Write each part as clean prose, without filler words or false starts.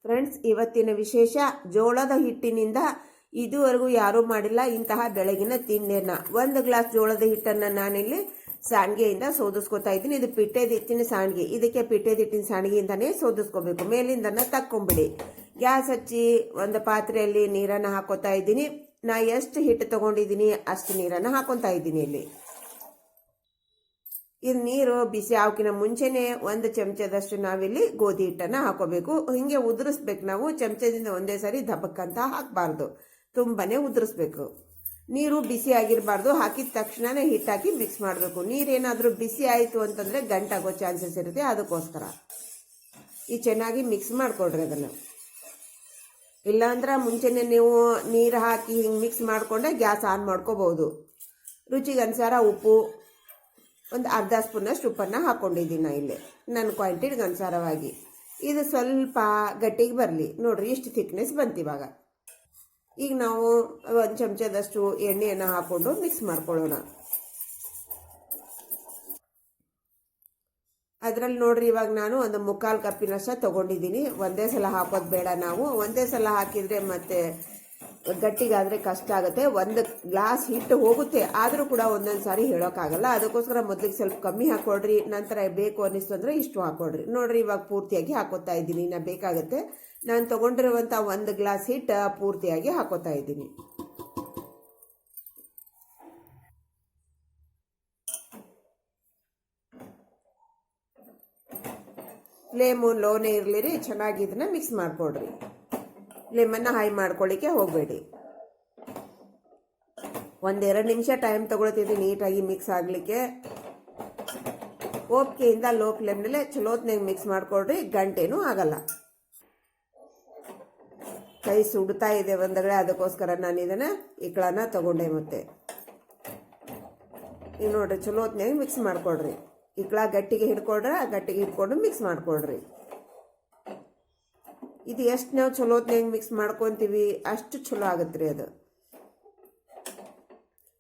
Friends, ಇವತ್ತಿನ ವಿಶೇಷ ಜೋಳದ ಹಿಟ್ಟಿನಿಂದ ಇದುವರೆಗೂ ಯಾರೂ ಮಾಡಿಲ್ಲ ಇಂತಹ ಬೆಳಗಿನ ತಿಂಡಿಯನ್ನು. 1 ಗ್ಲಾಸ್ ಜೋಳದ ಹಿಟ್ಟನ್ನು ನಾನಿಲ್ಲಿ ಸಾಣಿಗೆಯಿಂದ ಸೋದಿಸ್ಕೊತಾ ಇದ್ದೀನಿ. ಇದು ಪಿಟ್ಟೆದ ಹಿಟ್ಟಿನ ಸಾಣಿಗೆ. ಇದಕ್ಕೆ ಪಿಟ್ಟೆದ ಹಿಟ್ಟಿನ ಸಾಣಿಗೆಯಿಂದನೇ ಸೋದಿಸ್ಕೋಬೇಕು. ಮೇಲಿಂದನೇ ತಕ್ಕೊಂಬಿಡಿ. ಗ್ಯಾಸ್ ಹಚ್ಚಿ ಒಂದು ಪಾತ್ರೆಯಲ್ಲಿ ನೀರನ್ನು ಹಾಕೋತಾ ಇದ್ದೀನಿ. ನಾ ಎಷ್ಟು ಹಿಟ್ಟು ತಗೊಂಡಿದ್ದೀನಿ ಅಷ್ಟು ನೀರನ್ನು ಹಾಕೊತಾ ಇದ್ದೀನಿ. ಇಲ್ಲಿ ಇದು ನೀರು ಬಿಸಿ ಆವಕಿನ ಮುಂಚೆನೆ 1 ಚಮಚದಷ್ಟು ನಾವಿಲ್ಲಿ ಗೋಧಿ ಹಿಟ್ಟನ್ನು ಹಾಕೋಬೇಕು. ಹಿಂಗೆ ಉದುರಿಸ್ಬೇಕು. ನಾವು ಚಮಚದಿಂದ ಒಂದೇ ಸಾರಿ ದಬಕ್ಕಂತ ಹಾಕಬಾರ್ದು, ತುಂಬಾನೇ ಉದುರಿಸ್ಬೇಕು. ನೀರು ಬಿಸಿ ಆಗಿರಬಾರ್ದು. ಹಾಕಿದ ತಕ್ಷಣನೇ ಹಿಟ್ಟು ಹಾಕಿ ಮಿಕ್ಸ್ ಮಾಡಬೇಕು. ನೀರೇನಾದರೂ ಬಿಸಿ ಆಯಿತು ಅಂತಂದರೆ ಗಂಟಾಗೋ ಚಾನ್ಸಸ್ ಇರುತ್ತೆ. ಅದಕ್ಕೋಸ್ಕರ ಈ ಚೆನ್ನಾಗಿ ಮಿಕ್ಸ್ ಮಾಡಿಕೊಡ್ರಿ ಅದನ್ನು. ಇಲ್ಲಾಂದ್ರೆ ಮುಂಚೆನೆ ನೀವು ನೀರು ಹಾಕಿ ಹಿಂಗೆ ಮಿಕ್ಸ್ ಮಾಡಿಕೊಂಡ್ರೆ ಗ್ಯಾಸ್ ಆನ್ ಮಾಡ್ಕೋಬಹುದು. ರುಚಿಗೆ ಅನುಸಾರ ಉಪ್ಪು, ಒಂದು ಅರ್ಧ ಸ್ಪೂನಷ್ಟು ಉಪ್ಪನ್ನು ಹಾಕ್ಕೊಂಡಿದ್ದೀನಿ ನಾ ಇಲ್ಲಿ ನನ್ನ ಕ್ವಾಂಟಿಟಿಗೆ ಅನುಸಾರವಾಗಿ. ಇದು ಸ್ವಲ್ಪ ಗಟ್ಟಿಗೆ ಬರಲಿ. ನೋಡ್ರಿ, ಇಷ್ಟು ಥಿಕ್ನೆಸ್ ಬಂತು ಇವಾಗ. ಈಗ ನಾವು 1 ಚಮಚದಷ್ಟು ಎಣ್ಣೆಯನ್ನು ಹಾಕ್ಕೊಂಡು ಮಿಕ್ಸ್ ಮಾಡ್ಕೊಳ್ಳೋಣ. ಅದರಲ್ಲಿ ನೋಡ್ರಿ, ಇವಾಗ ನಾನು ಒಂದು 3/4 ಕಪ್ಪಿನಷ್ಟು ತೊಗೊಂಡಿದ್ದೀನಿ. ಒಂದೇ ಸಲ ಹಾಕೋದು ಬೇಡ. ನಾವು ಒಂದೇ ಸಲ ಹಾಕಿದರೆ ಮತ್ತೆ ಗಟ್ಟಿಗಾದರೆ ಕಷ್ಟ ಆಗುತ್ತೆ. 1 ಗ್ಲಾಸ್ ಹಿಟ್ಟು ಹೋಗುತ್ತೆ, ಆದರೂ ಕೂಡ ಒಂದೊಂದು ಸಾರಿ ಹೇಳೋಕ್ಕಾಗಲ್ಲ. ಅದಕ್ಕೋಸ್ಕರ ಮೊದಲಿಗೆ ಸ್ವಲ್ಪ ಕಮ್ಮಿ ಹಾಕೊಡ್ರಿ. ನಂತರ ಬೇಕು ಅನ್ನಿಸ್ತು ಅಂದರೆ ಇಷ್ಟು ಹಾಕೊಡ್ರಿ. ನೋಡ್ರಿ, ಇವಾಗ ಪೂರ್ತಿಯಾಗಿ ಹಾಕೋತಾ ಇದ್ದೀನಿ. ನಾ ಬೇಕಾಗುತ್ತೆ. ನಾನು ತೊಗೊಂಡಿರುವಂಥ 1 ಗ್ಲಾಸ್ ಹಿಟ್ಟು ಪೂರ್ತಿಯಾಗಿ ಹಾಕೋತಾ ಇದ್ದೀನಿ. ಫ್ಲೇಮು ಲೋನೇ ಇರಲಿರಿ. ಚೆನ್ನಾಗಿ ಇದನ್ನ ಮಿಕ್ಸ್ ಮಾಡಿಕೊಡ್ರಿ. ಫ್ಲೇಮನ್ನು ಹೈ ಮಾಡ್ಕೊಳ್ಳಿಕ್ಕೆ ಹೋಗಬೇಡಿ. 1-2 ನಿಮಿಷ ಟೈಮ್ ತಗೊಳ್ತಿದ್ವಿ ನೀಟಾಗಿ ಮಿಕ್ಸ್ ಆಗಲಿಕ್ಕೆ. ಓಪಿಕೆಯಿಂದ ಲೋ ಫ್ಲೇಮ್ನಲ್ಲೇ ಚಲೋತ್ನಾಗ ಮಿಕ್ಸ್ ಮಾಡಿಕೊಡ್ರಿ. ಗಂಟೇನೂ ಆಗಲ್ಲ. ಕೈ ಸುಡ್ತಾ ಇದೆ ಒಂದಗಡೆ, ಅದಕ್ಕೋಸ್ಕರ ನಾನು ಇದನ್ನು ಇಕ್ಕಳನ್ನ ತಗೊಂಡೆ. ಮತ್ತೆ ಈಗ ನೋಡ್ರಿ, ಚಲೋತ್ನಾಗ ಮಿಕ್ಸ್ ಮಾಡಿಕೊಡ್ರಿ. ಇಕ್ಕಳ ಗಟ್ಟಿಗೆ ಹಿಡ್ಕೊಡ್ರೆ ಗಟ್ಟಿಗೆ ಹಿಡ್ಕೊಂಡು ಮಿಕ್ಸ್ ಮಾಡಿಕೊಡ್ರಿ. ಇದು ಎಷ್ಟು ನಾವು ಚಲೋತ್ನಾಗ ಮಿಕ್ಸ್ ಮಾಡ್ಕೊತೀವಿ ಅಷ್ಟು ಚಲೋ ಆಗುತ್ತೆ ರೀ. ಅದು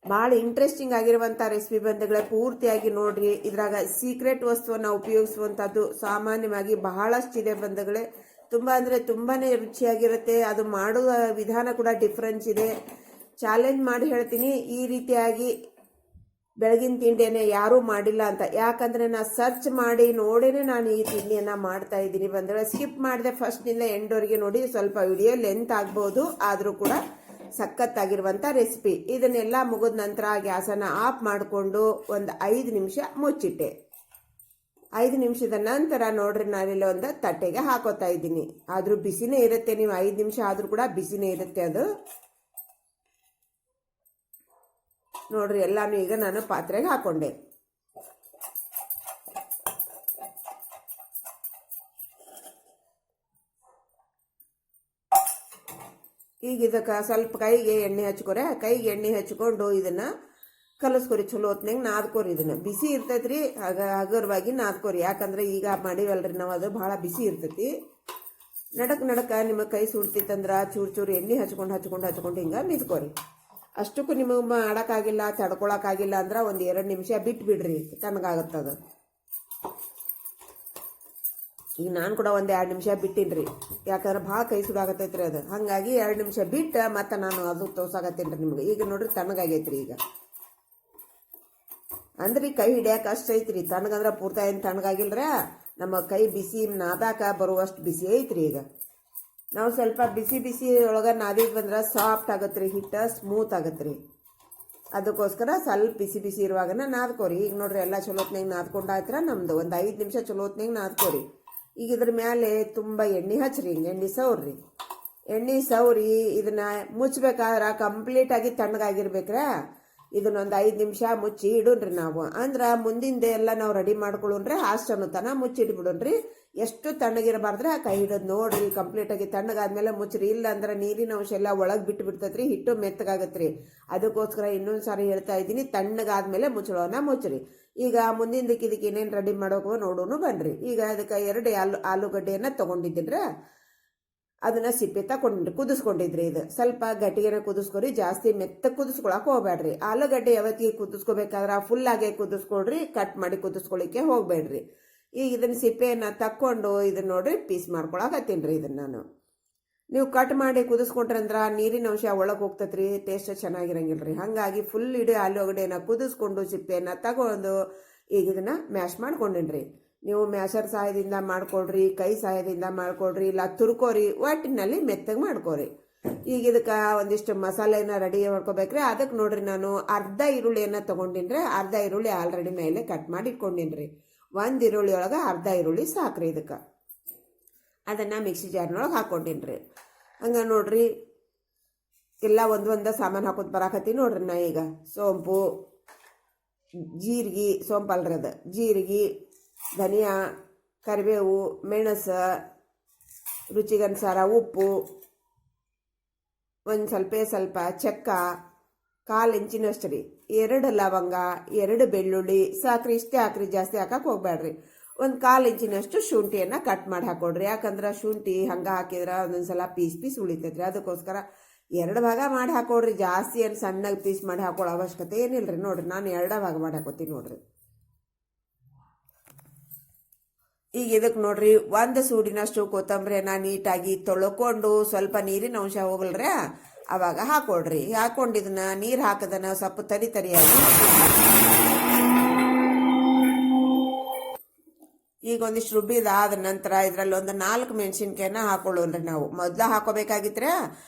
ಭಾಳ ಇಂಟ್ರೆಸ್ಟಿಂಗ್ ಆಗಿರುವಂಥ ರೆಸಿಪಿ ಬಂಧುಗಳೇ, ಪೂರ್ತಿಯಾಗಿ ನೋಡ್ರಿ. ಇದ್ರಾಗ ಸೀಕ್ರೆಟ್ ವಸ್ತುವನ್ನು ಉಪಯೋಗಿಸುವಂಥದ್ದು ಸಾಮಾನ್ಯವಾಗಿ ಬಹಳಷ್ಟಿದೆ ಬಂಧುಗಳೇ. ತುಂಬ ಅಂದರೆ ತುಂಬಾ ರುಚಿಯಾಗಿರುತ್ತೆ. ಅದು ಮಾಡುವ ವಿಧಾನ ಕೂಡ ಡಿಫ್ರೆನ್ಸ್ ಇದೆ. ಚಾಲೆಂಜ್ ಮಾಡಿ ಹೇಳ್ತೀನಿ, ಈ ರೀತಿಯಾಗಿ ಬೆಳಗಿನ ತಿಂಡಿಯನ್ನೇ ಯಾರೂ ಮಾಡಿಲ್ಲ ಅಂತ. ಯಾಕಂದರೆ ನಾನು ಸರ್ಚ್ ಮಾಡಿ ನೋಡೇನೆ ನಾನು ಈ ತಿಂಡಿಯನ್ನು ಮಾಡ್ತಾ ಇದ್ದೀನಿ ಬಂದರೆ. ಸ್ಕಿಪ್ ಮಾಡಿದೆ ಫಸ್ಟ್ನಿಂದ ಎಂಡ್ವರೆಗೆ ನೋಡಿ. ಸ್ವಲ್ಪ ವಿಡಿಯೋ ಲೆಂತ್ ಆಗ್ಬೋದು, ಆದರೂ ಕೂಡ ಸಖತ್ತಾಗಿರುವಂಥ ರೆಸಿಪಿ. ಇದನ್ನೆಲ್ಲ ಮುಗಿದ ನಂತರ ಗ್ಯಾಸನ್ನು ಆಫ್ ಮಾಡಿಕೊಂಡು ಒಂದು 5 ನಿಮಿಷ ಮುಚ್ಚಿಟ್ಟೆ. 5 ನಿಮಿಷದ ನಂತರ ನೋಡ್ರಿ, ನಾನಿಲ್ಲಿ ಒಂದು ತಟ್ಟೆಗೆ ಹಾಕೋತಾ ಇದ್ದೀನಿ. ಆದರೂ ಬಿಸಿನೇ ಇರುತ್ತೆ. ನೀವು 5 ನಿಮಿಷ ಆದರೂ ಕೂಡ ಬಿಸಿನೇ ಇರುತ್ತೆ ಅದು. ನೋಡ್ರಿ, ಎಲ್ಲಾನು ಈಗ ನಾನು ಪಾತ್ರೆಗೆ ಹಾಕೊಂಡೆ. ಈಗ ಇದಕ್ಕೆ ಸ್ವಲ್ಪ ಕೈಗೆ ಎಣ್ಣೆ ಹಚ್ಕೊರೆ. ಕೈಗೆ ಎಣ್ಣೆ ಹಚ್ಕೊಂಡು ಇದನ್ನ ಕಲಸ್ಕೊರಿ. ಚಲೋ ಹೊತ್ನಾಗ ನಾದ್ಕೋರಿ. ಇದನ್ನ ಬಿಸಿ ಇರ್ತೈತ್ರಿ, ಹಗರವಾಗಿ ನಾದ್ಕೋರಿ. ಯಾಕಂದ್ರೆ ಈಗ ಮಾಡಿವಲ್ರಿ ನಾವು, ಅದು ಬಹಳ ಬಿಸಿ ಇರ್ತೈತಿ. ನಡಕ ನಿಮಗೆ ಕೈ ಸುಡ್ತಿತ್ತಂದ್ರೆ ಚೂರು ಎಣ್ಣೆ ಹಚ್ಕೊಂಡು ಹಿಂಗೆ ಮಿದ್ಕೋರಿ. ಅಷ್ಟಕ್ಕೂ ನಿಮಗೆ ಮಾಡೋಕ್ಕಾಗಿಲ್ಲ, ತಡ್ಕೊಳಕ್ಕಾಗಿಲ್ಲ ಅಂದ್ರೆ 1-2 ನಿಮಿಷ ಬಿಟ್ಟು ಬಿಡ್ರಿ, ತಣ್ಣಗಾಗುತ್ತದು. ಈಗ ನಾನು ಕೂಡ 1-2 ನಿಮಿಷ ಬಿಟ್ಟಿನ್ರಿ. ಯಾಕಂದ್ರೆ ಭಾಳ ಕೈ ಸುಡಾಗತ್ತೈತ್ರಿ ಅದು. ಹಾಗಾಗಿ 2 ನಿಮಿಷ ಬಿಟ್ಟು ಮತ್ತೆ ನಾನು ಅದು ತೋರ್ಸಾಕತ್ತೇನೆ ರೀ ನಿಮ್ಗೆ. ಈಗ ನೋಡ್ರಿ, ತಣ್ಣಗಾಗೈತ್ರಿ. ಈಗ ಅಂದ್ರೆ ಕೈ ಹಿಡಿಯಕ್ಕೆ ಅಷ್ಟು ಐತ್ರಿ. ತಣ್ಣಗಂದ್ರೆ ಪೂರ್ತಿ ಏನು ತಣ್ಣಗಾಗಿಲ್ರ. ನಮ್ಮ ಕೈ ಬಿಸಿ ನಾದಾಕ ಬರುವಷ್ಟು ಬಿಸಿ ಐತ್ರಿ. ಈಗ ನಾವು ಸ್ವಲ್ಪ ಬಿಸಿ ಒಳಗೆ ನಾದಿಗೆ ಬಂದ್ರೆ ಸಾಫ್ಟ್ ಆಗತ್ತೆ ರೀ, ಹಿಟ್ಟು ಸ್ಮೂತ್ ಆಗತ್ತೆ ರೀ. ಅದಕ್ಕೋಸ್ಕರ ಸ್ವಲ್ಪ ಬಿಸಿ ಇರುವಾಗನ ನಾದ್ಕೋರಿ. ಈಗ ನೋಡ್ರಿ, ಎಲ್ಲ ಚಲೋತ್ನಾಗ ನಾದ್ಕೊಂಡಾಯ್ತರ ನಮ್ದು. ಒಂದು 5 ನಿಮಿಷ ಚಲೋತ್ನಾಗ ನಾದ್ಕೋರಿ. ಈಗ ಇದ್ರ ಮೇಲೆ ತುಂಬ ಎಣ್ಣೆ ಹಚ್ಚ್ರಿ. ಹಿಂಗೆ ಎಣ್ಣೆ ಸೌರಿ ಇದನ್ನ ಮುಚ್ಚಬೇಕಾದ್ರೆ ಕಂಪ್ಲೀಟಾಗಿ ತಣ್ಣಗಾಗಿರ್ಬೇಕ್ರ. ಇದನ್ನೊಂದು 5 ನಿಮಿಷ ಮುಚ್ಚಿ ಇಡೋಣ್ರಿ ನಾವು. ಅಂದ್ರೆ ಮುಂದಿಂದ ಎಲ್ಲ ನಾವು ರೆಡಿ ಮಾಡ್ಕೊಳ್ಳೋಣ್ರಿ. ಅಷ್ಟನ್ನು ತನ ಮುಚ್ಚಿಟ್ಬಿಡೋಣ್ರಿ. ಎಷ್ಟು ತಣ್ಣಗಿರಬಾರ್ದ್ರೆ ಕೈ ಹಿಡೋದು ನೋಡ್ರಿ. ಕಂಪ್ಲೀಟಾಗಿ ತಣ್ಣಗಾದ್ಮೇಲೆ ಮುಚ್ಚ್ರಿ. ಇಲ್ಲ ಅಂದ್ರೆ ನೀರಿನ ಅಂಶ ಎಲ್ಲ ಒಳಗೆ ಬಿಟ್ಟು ಬಿಡ್ತೈತ್ರಿ, ಹಿಟ್ಟು ಮೆತ್ತಗಾಗತ್ರಿ. ಅದಕ್ಕೋಸ್ಕರ ಇನ್ನೊಂದು ಸಾರಿ ಹೇಳ್ತಾ ಇದ್ದೀನಿ, ತಣ್ಣಗಾದ್ಮೇಲೆ ಮುಚ್ಚ್ರಿ. ಈಗ ಮುಂದಿನ ಇದಕ್ಕೆ ಏನೇನು ರೆಡಿ ಮಾಡೋಕೆ ನೋಡೋನು ಬನ್ರಿ. ಈಗ ಅದಕ್ಕೆ 2 ಆಲೂಗಡ್ಡೆಯನ್ನು ತೊಗೊಂಡಿದ್ದೀನ್ರ. ಅದನ್ನ ಸಿಪ್ಪೆ ಕುದಿಸ್ಕೊಂಡಿದ್ರಿ. ಇದು ಸ್ವಲ್ಪ ಗಟ್ಟಿಗೆನ ಕುದಿಸ್ಕೊರಿ. ಜಾಸ್ತಿ ಮೆತ್ತ ಕುದಿಸ್ಕೊಳಕ್ ಹೋಗ್ಬೇಡ್ರಿ. ಆಲೂಗಡ್ಡೆ ಯಾವತ್ತಿಗೆ ಕುದಿಸ್ಕೋಬೇಕಾದ್ರೆ ಫುಲ್ ಆಗಿ ಕುದಿಸ್ಕೊಡ್ರಿ. ಕಟ್ ಮಾಡಿ ಕುದಿಸ್ಕೊಳಿಕ್ಕೆ ಹೋಗ್ಬೇಡ್ರಿ. ಈಗ ಇದನ್ನು ಸಿಪ್ಪೆಯನ್ನು ತಕ್ಕೊಂಡು ಇದನ್ನು ನೋಡ್ರಿ ಪೀಸ್ ಮಾಡ್ಕೊಳಕತ್ತೀನಿ ರೀ ಇದನ್ನು ನಾನು. ನೀವು ಕಟ್ ಮಾಡಿ ಕುದಿಸ್ಕೊಂಡ್ರಂದ್ರೆ ನೀರಿನ ಅಂಶ ಒಳಗೆ ಹೋಗ್ತತ್ರಿ, ಟೇಸ್ಟ್ ಚೆನ್ನಾಗಿರಂಗಿಲ್ಲ ರೀ. ಹಾಗಾಗಿ ಫುಲ್ ಇಡೀ ಆಲೂಗಡ್ಡೆನ ಕುದಿಸ್ಕೊಂಡು ಸಿಪ್ಪೆಯನ್ನು ತಗೊಂಡು ಈಗ ಇದನ್ನು ಮ್ಯಾಶ್ ಮಾಡ್ಕೊಂಡಿನ್ರಿ. ನೀವು ಮ್ಯಾಶರ್ ಸಹಾಯದಿಂದ ಮಾಡ್ಕೊಳ್ರಿ, ಕೈ ಸಹಾಯದಿಂದ ಮಾಡ್ಕೊಳ್ರಿ, ಇಲ್ಲ ತುರ್ಕೋರಿ, ಒಟ್ಟಿನಲ್ಲಿ ಮೆತ್ತಗೆ ಮಾಡ್ಕೊರಿ. ಈಗ ಇದಕ್ಕೆ ಒಂದಿಷ್ಟು ಮಸಾಲೆನ ರೆಡಿ ಮಾಡ್ಕೋಬೇಕ್ರಿ. ಅದಕ್ಕೆ ನೋಡ್ರಿ ನಾನು ಅರ್ಧ ಈರುಳ್ಳಿಯನ್ನು ತೊಗೊಂಡಿನ್ರಿ. ಅರ್ಧ ಈರುಳ್ಳಿ ಆಲ್ರೆಡಿ ಮೇಲೆ ಕಟ್ ಮಾಡಿ ಇಟ್ಕೊಂಡಿನ್ರಿ. ಒಂದು ಈರುಳ್ಳಿ ಒಳಗೆ ಅರ್ಧ ಈರುಳ್ಳಿ ಸಾಕ್ರಿ. ಇದಕ್ಕೆ ಅದನ್ನು ಮಿಕ್ಸಿ ಜಾರ್ನೊಳಗೆ ಹಾಕ್ಕೊಂಡಿನ್ರಿ. ಹಂಗೆ ನೋಡ್ರಿ ಎಲ್ಲ ಒಂದೊಂದು ಸಾಮಾನು ಹಾಕೋದು ಬರಾಕತ್ತಿ ನೋಡ್ರಿ. ನಾ ಈಗ ಸೋಂಪು, ಜೀರಿಗೆ, ಸೋಂಪು ಅಲ್ರಿ ಅದು, ಜೀರಿಗೆ, ಧನಿಯಾ, ಕರಿಬೇವು, ಮೆಣಸು, ರುಚಿಗನುಸಾರ ಉಪ್ಪು, ಒಂದು ಸ್ವಲ್ಪ ಚಕ್ಕ, 1/4 ಇಂಚಿನಷ್ಟು ರೀ, 2 ಲವಂಗ, 2 ಬೆಳ್ಳುಳ್ಳಿ ಸಾಕ್ರಿ. ಇಷ್ಟೇ ಹಾಕ್ರಿ, ಜಾಸ್ತಿ ಹಾಕಕ್ಕೆ ಹೋಗ್ಬೇಡ್ರಿ. ಒಂದು 1/4 ಇಂಚಿನಷ್ಟು ಶುಂಠಿಯನ್ನು ಕಟ್ ಮಾಡಿ ಹಾಕೊಡ್ರಿ. ಯಾಕಂದ್ರೆ ಶುಂಠಿ ಹಂಗೆ ಹಾಕಿದ್ರೆ ಒಂದೊಂದ್ಸಲ ಪೀಸ್ ಉಳಿತೈತ್ರಿ. ಅದಕ್ಕೋಸ್ಕರ 2 ಭಾಗ ಮಾಡಿ ಹಾಕೊಡ್ರಿ. ಜಾಸ್ತಿ ಏನು ಸಣ್ಣಗೆ ಪೀಸ್ ಮಾಡಿ ಹಾಕೊಳ್ಳೋ ಅವಶ್ಯಕತೆ ಏನಿಲ್ಲ ರೀ. ನೋಡ್ರಿ ನಾನು 2 ಭಾಗ ಮಾಡಿ ಹಾಕೋತೀನಿ ನೋಡ್ರಿ. ಈಗ ಇದಕ್ಕೆ ನೋಡ್ರಿ 1 ಸೂಡಿನಷ್ಟು ಕೊತ್ತಂಬರಿಯನ್ನು ನೀಟಾಗಿ ತೊಳ್ಕೊಂಡು ಸ್ವಲ್ಪ ನೀರಿನ ಅಂಶ ಹೋಗಲ್ರಿ ಅವಾಗ ಹಾಕೊಡ್ರಿ. ಹಾಕೊಂಡು ಇದನ್ನ ನೀರು ಹಾಕದನ್ನ ಸ್ವಲ್ಪ ತರಿಯಾಗಿ ಈಗ ಒಂದಿಷ್ಟು ರುಬ್ಬಿದಾದ ನಂತರ ಇದರಲ್ಲಿ ಒಂದು 4 ಮೆಣಸಿನ್ಕಾಯಿನ ಹಾಕೊಳ್ಳೋಣ್ರಿ. ನಾವು ಮೊದ್ಲ ಹಾಕೋಬೇಕಾಗಿತ್ರಿ.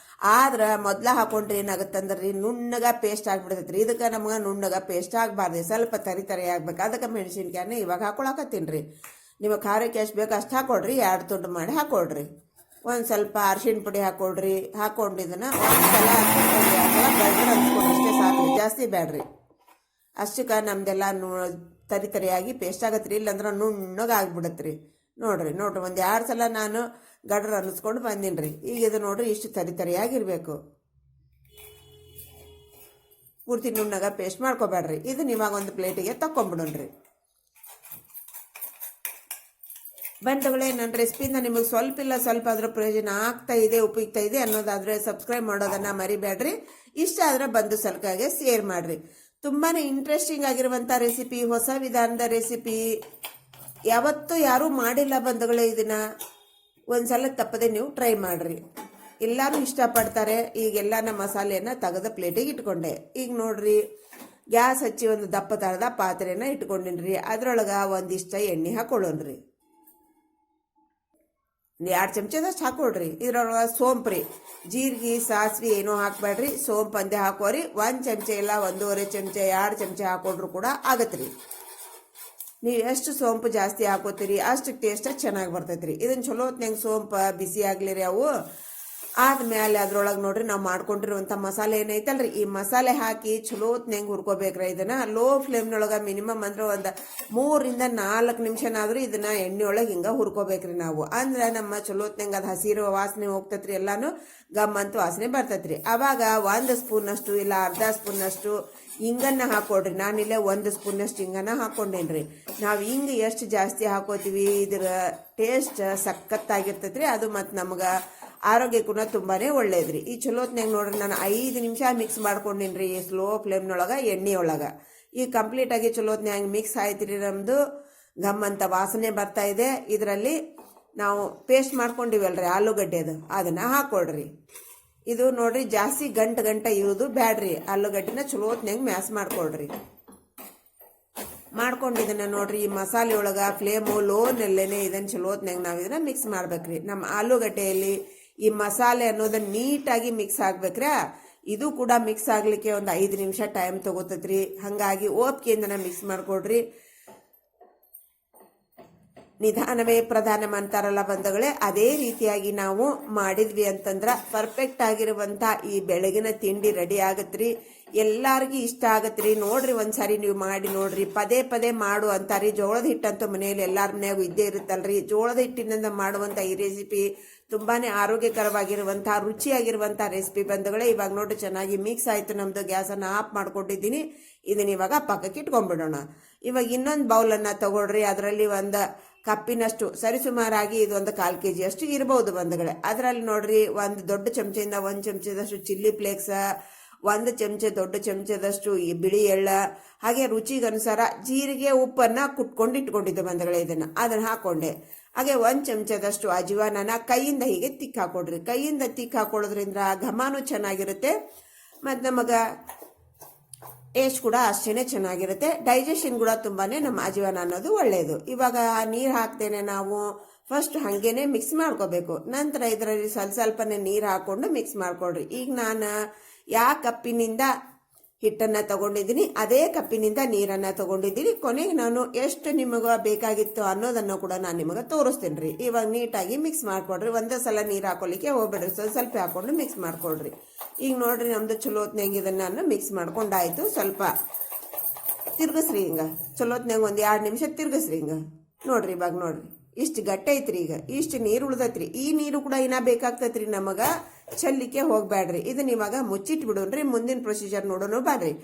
ಆದ್ರೆ ಮೊದ್ಲ ಹಾಕೊಂಡ್ರಿ ಏನಾಗುತ್ತಂದ್ರಿ ನುಣ್ಣಗ ಪೇಸ್ಟ್ ಆಗಿಬಿಡ್ತೈತ್ರಿ. ಇದಕ್ಕೆ ನಮ್ಗೆ ನುಣ್ಣಗ ಪೇಸ್ಟ್ ಆಗಬಾರ್ದು, ಸ್ವಲ್ಪ ತರಿ ಆಗ್ಬೇಕು. ಅದಕ್ಕೆ ಮೆಣಸಿನ್ಕಾಯಿನ ಇವಾಗ ಹಾಕೊಳಕತ್ತೀನಿ ರೀ. ನಿಮಗೆ ಖಾರಕ್ಕೆ ಎಷ್ಟು ಬೇಕು ಅಷ್ಟು ಹಾಕೊಡ್ರಿ. 2 ತುಂಡು ಮಾಡಿ ಹಾಕೊಡ್ರಿ. ಒಂದು ಸ್ವಲ್ಪ ಅರಿಶಿಣ ಪುಡಿ ಹಾಕೊಡ್ರಿ. ಹಾಕೊಂಡು ಇದನ್ನು ಒಂದ್ಸಲ ಅನ್ಸ್ಕೊಂಡ್ರಿ ಅಷ್ಟೇ ಸಾಕ್ರಿ, ಜಾಸ್ತಿ ಬೇಡ್ರಿ. ಅಷ್ಟಕ್ಕೆ ನಮ್ದೆಲ್ಲ ತರಿಯಾಗಿ ಪೇಸ್ಟ್ ಆಗತ್ರಿ. ಇಲ್ಲಾಂದ್ರೆ ನುಣ್ಣಗೆ ಆಗ್ಬಿಡತ್ರಿ. ನೋಡ್ರಿ ಒಂದು 2 ಸಲ ನಾನು ಗಡ್ರ ಅನ್ನಿಸ್ಕೊಂಡು ಬಂದೀನಿ ರೀ. ಈಗ ಇದು ನೋಡ್ರಿ ಇಷ್ಟು ತರಿಯಾಗಿರ್ಬೇಕು. ಪೂರ್ತಿ ನುಣ್ಣಗ ಪೇಸ್ಟ್ ಮಾಡ್ಕೋಬೇಡ್ರಿ. ಇದನ್ನ ಇವಾಗ ಒಂದು ಪ್ಲೇಟಿಗೆ ತಕ್ಕೊಂಬಿಡೋಣ್ರಿ. ಬಂಧುಗಳೇ, ನನ್ನ ರೆಸಿಪಿಯಿಂದ ನಿಮಗೆ ಸ್ವಲ್ಪ ಆದರೂ ಪ್ರಯೋಜನ ಆಗ್ತಾ ಇದೆ, ಉಪಯುಕ್ತ ಇದೆ ಅನ್ನೋದಾದರೆ ಸಬ್ಸ್ಕ್ರೈಬ್ ಮಾಡೋದನ್ನು ಮರಿಬೇಡ್ರಿ. ಇಷ್ಟ ಆದರೆ ಬಂದು ಸಲಕಾಗೆ ಶೇರ್ ಮಾಡಿರಿ. ತುಂಬಾ ಇಂಟ್ರೆಸ್ಟಿಂಗ್ ಆಗಿರುವಂಥ ರೆಸಿಪಿ, ಹೊಸ ವಿಧಾನದ ರೆಸಿಪಿ, ಯಾವತ್ತೂ ಯಾರೂ ಮಾಡಿಲ್ಲ ಬಂಧುಗಳೇ. ಇದನ್ನು ಒಂದ್ಸಲ ತಪ್ಪದೆ ನೀವು ಟ್ರೈ ಮಾಡಿರಿ, ಎಲ್ಲರೂ ಇಷ್ಟಪಡ್ತಾರೆ. ಈಗೆಲ್ಲ ಮಸಾಲೆಯನ್ನು ತೆಗೆದ ಪ್ಲೇಟಿಗೆ ಇಟ್ಕೊಂಡೆ. ಈಗ ನೋಡ್ರಿ ಗ್ಯಾಸ್ ಹಚ್ಚಿ ಒಂದು ದಪ್ಪ ತಳದ ಪಾತ್ರೆನ ಇಟ್ಕೊಂಡಿನ್ರಿ. ಅದ್ರೊಳಗೆ ಒಂದಿಷ್ಟ ಎಣ್ಣೆ ಹಾಕೊಳ್ಳೋಣ್ರಿ. 2 ಚಮಚದಷ್ಟು ಹಾಕೊಡ್ರಿ. ಇದ್ರೊಳಗೆ ಸೋಂಪು ರೀ, ಜೀರಿಗೆ, ಸಾಸಿವೆ ಏನೋ ಹಾಕ್ಬೇಡ್ರಿ. ಸೋಂಪು ಅಂದೆ ಹಾಕೋರಿ. 1 ಚಮಚ ಇಲ್ಲ 1.5 ಚಮಚ 2 ಚಮಚ ಹಾಕೊಂಡ್ರು ಕೂಡ ಆಗತ್ರಿ. ನೀವು ಎಷ್ಟು ಸೋಂಪು ಜಾಸ್ತಿ ಹಾಕೋತೀರಿ ಅಷ್ಟು ಟೇಸ್ಟ್ ಚೆನ್ನಾಗಿ ಬರ್ತೈತ್ರಿ. ಇದನ್ನ ಚಲೋ ಹೊತ್ನಾಗ ಸೋಂಪು ಬಿಸಿ ಆಗ್ಲಿರಿ. ಅವು ಆದ್ಮೇಲೆ ಅದ್ರೊಳಗೆ ನೋಡ್ರಿ ನಾವು ಮಾಡ್ಕೊಂಡಿರುವಂಥ ಮಸಾಲೆ ಏನೈತಲ್ರಿ, ಈ ಮಸಾಲೆ ಹಾಕಿ ಚಲೋ ಹೊತ್ನಾಗ ಹುರ್ಕೋಬೇಕ್ರಿ. ಇದನ್ನ ಲೋ ಫ್ಲೇಮ್ನೊಳಗೆ ಮಿನಿಮಮ್ ಅಂದ್ರೆ ಒಂದು 3 ರಿಂದ 4 ನಿಮಿಷನಾದ್ರೂ ಇದನ್ನ ಎಣ್ಣೆ ಒಳಗೆ ಹಿಂಗೆ ಹುರ್ಕೋಬೇಕ್ರಿ ನಾವು. ಅಂದ್ರೆ ನಮ್ಮ ಚಲೋ ಹೊತ್ನಾಗ ಅದು ಹಸಿರು ವಾಸನೆ ಹೋಗ್ತೈತ್ರಿ, ಎಲ್ಲಾನು ಗಮ್ಮಂತ ವಾಸನೆ ಬರ್ತೈತ್ರಿ. ಅವಾಗ 1 ಸ್ಪೂನಷ್ಟು ಇಲ್ಲ ಅರ್ಧ ಸ್ಪೂನಷ್ಟು ಹಿಂಗನ್ನ ಹಾಕೊಡ್ರಿ. ನಾನಿಲ್ಲೇ 1 ಸ್ಪೂನಷ್ಟು ಹಿಂಗನ್ನ ಹಾಕೊಂಡೇನ್ರಿ. ನಾವು ಹಿಂಗೆ ಎಷ್ಟು ಜಾಸ್ತಿ ಹಾಕೋತೀವಿ ಇದ್ರ ಟೇಸ್ಟ್ ಸಖತ್ತಾಗಿರ್ತೈತ್ರಿ. ಅದು ಮತ್ತು ನಮ್ಗೆ ಆರೋಗ್ಯಕ್ಕೂ ತುಂಬಾ ಒಳ್ಳೇದ್ರಿ. ಈ ಚಲೋತ್ನಾಗ ನೋಡ್ರಿ ನಾನು 5 ನಿಮಿಷ ಮಿಕ್ಸ್ ಮಾಡ್ಕೊಂಡಿನ್ರಿ ಸ್ಲೋ ಫ್ಲೇಮ್ನೊಳಗೆ ಎಣ್ಣೆ ಒಳಗೆ. ಈ ಕಂಪ್ಲೀಟಾಗಿ ಚಲೋತ್ನಾಗ ಮಿಕ್ಸ್ ಆಯ್ತಿರಿ. ನಮ್ಮದು ಘಮ್ ಅಂತ ವಾಸನೆ ಬರ್ತಾ ಇದೆ. ಇದರಲ್ಲಿ ನಾವು ಪೇಸ್ಟ್ ಮಾಡ್ಕೊಂಡಿವಲ್ರಿ ಆಲೂಗಡ್ಡೆದು, ಅದನ್ನು ಹಾಕೊಡ್ರಿ. ಇದು ನೋಡ್ರಿ ಜಾಸ್ತಿ ಗಂಟೆ ಇರೋದು ಬ್ಯಾಡ್ರಿ. ಆಲೂಗಡ್ಡೆನ ಚಲೋತ್ನಾಗ ಮ್ಯಾಶ್ ಮಾಡ್ಕೊಡ್ರಿ. ಮಾಡ್ಕೊಂಡಿದ್ದನ್ನ ನೋಡ್ರಿ ಈ ಮಸಾಲೆ ಒಳಗೆ ಫ್ಲೇಮು ಲೋನಲ್ಲೇನೆ ಇದನ್ನು ಚಲೋತ್ನಾಗ ನಾವು ಇದನ್ನ ಮಿಕ್ಸ್ ಮಾಡ್ಬೇಕ್ರಿ. ನಮ್ಮ ಆಲೂಗಡ್ಡೆಯಲ್ಲಿ ಈ ಮಸಾಲೆ ಅನ್ನೋದನ್ನ ನೀಟಾಗಿ ಮಿಕ್ಸ್ ಆಗ್ಬೇಕ್ರ. ಇದು ಕೂಡ ಮಿಕ್ಸ್ ಆಗ್ಲಿಕ್ಕೆ ಒಂದು 5 ನಿಮಿಷ ಟೈಮ್ ತಗೋತೈತ್ರಿ. ಹಾಗಾಗಿ ಓಪಿಕೆಯಿಂದ ಮಿಕ್ಸ್ ಮಾಡ್ಕೊಡ್ರಿ. ನಿಧಾನವೇ ಪ್ರಧಾನ ಅಂತಾರಲ್ಲ ಬಂಧುಗಳೇ, ಅದೇ ರೀತಿಯಾಗಿ ನಾವು ಮಾಡಿದ್ವಿ ಅಂತಂದ್ರೆ ಪರ್ಫೆಕ್ಟ್ ಆಗಿರುವಂಥ ಈ ಬೆಳಗಿನ ತಿಂಡಿ ರೆಡಿ ಆಗತ್ರಿ. ಎಲ್ಲಾರ್ಗಿ ಇಷ್ಟ ಆಗತ್ರಿ. ನೋಡ್ರಿ ಒಂದ್ಸಾರಿ ನೀವು ಮಾಡಿ ನೋಡ್ರಿ. ಪದೇ ಮಾಡು ಅಂತಾರಿ. ಜೋಳದ ಹಿಟ್ಟಂತೂ ಮನೆಯಲ್ಲಿ ಎಲ್ಲಾರ ಮನೆಯಾಗೂ ಇದ್ದೇ ಇರುತ್ತಲ್ರಿ. ಜೋಳದ ಹಿಟ್ಟಿನಿಂದ ಮಾಡುವಂಥ ಈ ರೆಸಿಪಿ ತುಂಬಾನೇ ಆರೋಗ್ಯಕರವಾಗಿರುವಂಥ ರುಚಿಯಾಗಿರುವಂಥ ರೆಸಿಪಿ ಬಂಧುಗಳೇ. ಇವಾಗ ನೋಡ್ರಿ ಚೆನ್ನಾಗಿ ಮಿಕ್ಸ್ ಆಯ್ತು. ನಮ್ದು ಗ್ಯಾಸನ್ನು ಆಫ್ ಮಾಡ್ಕೊಂಡಿದ್ದೀನಿ. ಇದನ್ನ ಇವಾಗ ಪಕ್ಕಕ್ಕೆ ಇಟ್ಕೊಂಡ್ಬಿಡೋಣ. ಇವಾಗ ಇನ್ನೊಂದು ಬೌಲನ್ನು ತಗೊಳ್ರಿ. ಅದರಲ್ಲಿ ಒಂದು ಕಪ್ಪಿನಷ್ಟು ಸರಿಸುಮಾರಾಗಿ ಇದು ಒಂದು 1/4 kg ಅಷ್ಟು ಇರಬಹುದು ಬಂಧುಗಳೇ. ಅದರಲ್ಲಿ ನೋಡ್ರಿ ಒಂದು ದೊಡ್ಡ ಚಮಚೆಯಿಂದ 1 ಚಮಚದಷ್ಟು ಚಿಲ್ಲಿ ಫ್ಲೇಕ್ಸ್, ಒಂದು ಚಮಚ ದೊಡ್ಡ ಚಮಚದಷ್ಟು ಈ ಬಿಳಿ ಎಳ್ಳ, ಹಾಗೆ ರುಚಿಗನುಸಾರ ಜೀರಿಗೆ ಉಪ್ಪನ್ನು ಕುಟ್ಕೊಂಡು ಇಟ್ಕೊಂಡಿದ್ದೆ ಬಂಧುಗಳೇ. ಅದನ್ನು ಹಾಕ್ಕೊಂಡೆ. ಹಾಗೆ 1 ಚಮಚದಷ್ಟು ಅಜವಾನನ ಕೈಯಿಂದ ಹೀಗೆ ತಿಕ್ಕಿ ಹಾಕೊಡ್ರಿ. ಕೈಯಿಂದ ತಿಕ್ಕಿ ಹಾಕೊಳ್ಳೋದ್ರಿಂದ ಘಮನೂ ಚೆನ್ನಾಗಿರುತ್ತೆ ಮತ್ತು ನಮಗೆ ಟೇಸ್ಟ್ ಕೂಡ ಅಷ್ಟೇ ಚೆನ್ನಾಗಿರುತ್ತೆ. ಡೈಜೆಷನ್ ಕೂಡ ತುಂಬಾ ನಮ್ಮ ಅಜವಾನ ಅನ್ನೋದು ಒಳ್ಳೆಯದು. ಇವಾಗ ನೀರು ಹಾಕ್ತೇನೆ ನಾವು ಫಸ್ಟ್ ಹಾಗೇನೆ ಮಿಕ್ಸ್ ಮಾಡ್ಕೋಬೇಕು. ನಂತರ ಇದರಲ್ಲಿ ಸ್ವಲ್ಪನೇ ನೀರು ಹಾಕ್ಕೊಂಡು ಮಿಕ್ಸ್ ಮಾಡ್ಕೊಡ್ರಿ. ಈಗ ನಾನು ಯಾವ ಕಪ್ಪಿನಿಂದ ಹಿಟ್ಟನ್ನು ತಗೊಂಡಿದ್ದೀನಿ ಅದೇ ಕಪ್ಪಿನಿಂದ ನೀರನ್ನು ತಗೊಂಡಿದ್ದೀನಿ. ಕೊನೆಗೆ ನಾನು ಎಷ್ಟು ನಿಮಗೆ ಬೇಕಾಗಿತ್ತು ಅನ್ನೋದನ್ನು ಕೂಡ ನಾನು ನಿಮಗೆ ತೋರಿಸ್ತೇನೆ ರೀ. ಇವಾಗ ನೀಟಾಗಿ ಮಿಕ್ಸ್ ಮಾಡ್ಕೊಡ್ರಿ. ಒಂದೇ ಸಲ ನೀರು ಹಾಕೊಳ್ಳಿಕ್ಕೆ ಹೋಗ್ಬೇಡ್ರಿ, ಸ್ವಲ್ಪ ಹಾಕೊಂಡು ಮಿಕ್ಸ್ ಮಾಡ್ಕೊಡ್ರಿ. ಈಗ ನೋಡ್ರಿ ನಮ್ದು ಚಲೋತ್ನಾಗ ಇದನ್ನು ನಾನು ಮಿಕ್ಸ್ ಮಾಡ್ಕೊಂಡಾಯ್ತು. ಸ್ವಲ್ಪ ತಿರ್ಗಿಸ್ರಿ, ಹಿಂಗೆ ಚಲೋತ್ನಾಗ 1-2 ನಿಮಿಷ ತಿರ್ಗಿಸ್ರಿ. ಹಿಂಗೆ ನೋಡ್ರಿ, ಇವಾಗ ನೋಡ್ರಿ ಇಷ್ಟು ಗಟ್ಟಿ ಐತ್ರಿ. ಈಗ ಇಷ್ಟು ನೀರು ಉಳ್ದೈತ್ರಿ. ಈ ನೀರು ಕೂಡ ಇನ್ನ ಬೇಕಾಗ್ತೈತ್ರಿ ನಮಗೆ, ಚೆಲ್ಲಿಕ್ಕೆ ಹೋಗ್ಬ್ಯಾಡ್ರಿ. ಇದನ್ನ ಇವಾಗ ಮುಚ್ಚಿಟ್ಟು ಬಿಡೋಣ್ರಿ. ಮುಂದಿನ ಪ್ರೊಸೀಜರ್ ನೋಡೋಣ ಬಾಡ್ರಿ.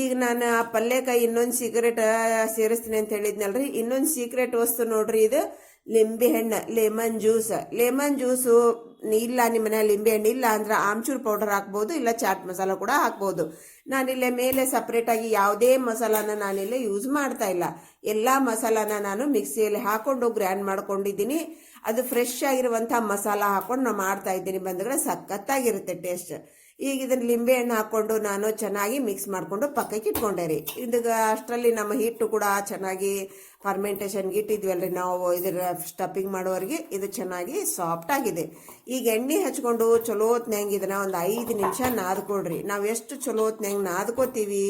ಈಗ ನಾನು ಆ ಪಲ್ಯಕಾಯಿ ಇನ್ನೊಂದು ಸೀಕ್ರೆಟ್ ಸೇರಿಸ್ತೀನಿ ಅಂತ ಹೇಳಿದ್ನಲ್ರಿ. ಇನ್ನೊಂದು ಸೀಕ್ರೆಟ್ ವಸ್ತು ನೋಡ್ರಿ, ಇದು ಲಿಂಬೆ ಹಣ್ಣು, ಲೆಮನ್ ಜ್ಯೂಸ್. ಲೆಮನ್ ಜ್ಯೂಸು ಇಲ್ಲ ನಿಮ್ಮ ಮನೆ ಲಿಂಬೆ ಹಣ್ಣು ಇಲ್ಲ ಅಂದ್ರೆ ಆಮ್ಚೂರ್ ಪೌಡರ್ ಹಾಕ್ಬೋದು, ಇಲ್ಲ ಚಾಟ್ ಮಸಾಲ ಕೂಡ ಹಾಕ್ಬೋದು. ನಾನಿಲ್ಲೇ ಮೇಲೆ ಸಪ್ರೇಟಾಗಿ ಯಾವುದೇ ಮಸಾಲಾನ ನಾನಿಲ್ಲೇ ಯೂಸ್ ಮಾಡ್ತಾ ಇಲ್ಲ. ಎಲ್ಲ ಮಸಾಲಾನ ನಾನು ಮಿಕ್ಸಿಯಲ್ಲಿ ಹಾಕೊಂಡು ಗ್ರೈಂಡ್ ಮಾಡ್ಕೊಂಡಿದ್ದೀನಿ. ಅದು ಫ್ರೆಶ್ ಆಗಿರುವಂಥ ಮಸಾಲ ಹಾಕೊಂಡು ನಾನು ಮಾಡ್ತಾ ಇದ್ದೀನಿ ಬಂಧುಗಳೇ. ಸಖತ್ತಾಗಿರುತ್ತೆ ಟೇಸ್ಟ್. ಈಗ ಇದನ್ನ ಲಿಂಬೆ ಹಣ್ಣು ಹಾಕ್ಕೊಂಡು ನಾನು ಚೆನ್ನಾಗಿ ಮಿಕ್ಸ್ ಮಾಡಿಕೊಂಡು ಪಕ್ಕಕ್ಕೆ ಇಟ್ಕೊಂಡೆ ರೀ. ಇದಕ್ಕೆ ಅಷ್ಟರಲ್ಲಿ ನಮ್ಮ ಹಿಟ್ಟು ಕೂಡ ಚೆನ್ನಾಗಿ ಫರ್ಮೆಂಟೇಷನ್ಗೆ ಇಟ್ಟಿದ್ವಲ್ರಿ ನಾವು ಇದರ ಸ್ಟಫಿಂಗ್ ಮಾಡೋವರೆಗೆ. ಇದು ಚೆನ್ನಾಗಿ ಸಾಫ್ಟ್ ಆಗಿದೆ. ಈಗ ಎಣ್ಣೆ ಹಚ್ಕೊಂಡು ಚಲೋತ್ನಾಗ ಇದನ್ನ ಒಂದು 5 ನಿಮಿಷ ನಾದ್ಕೊಡ್ರಿ. ನಾವು ಎಷ್ಟು ಚಲೋತ್ನಾಗ ನಾದ್ಕೋತೀವಿ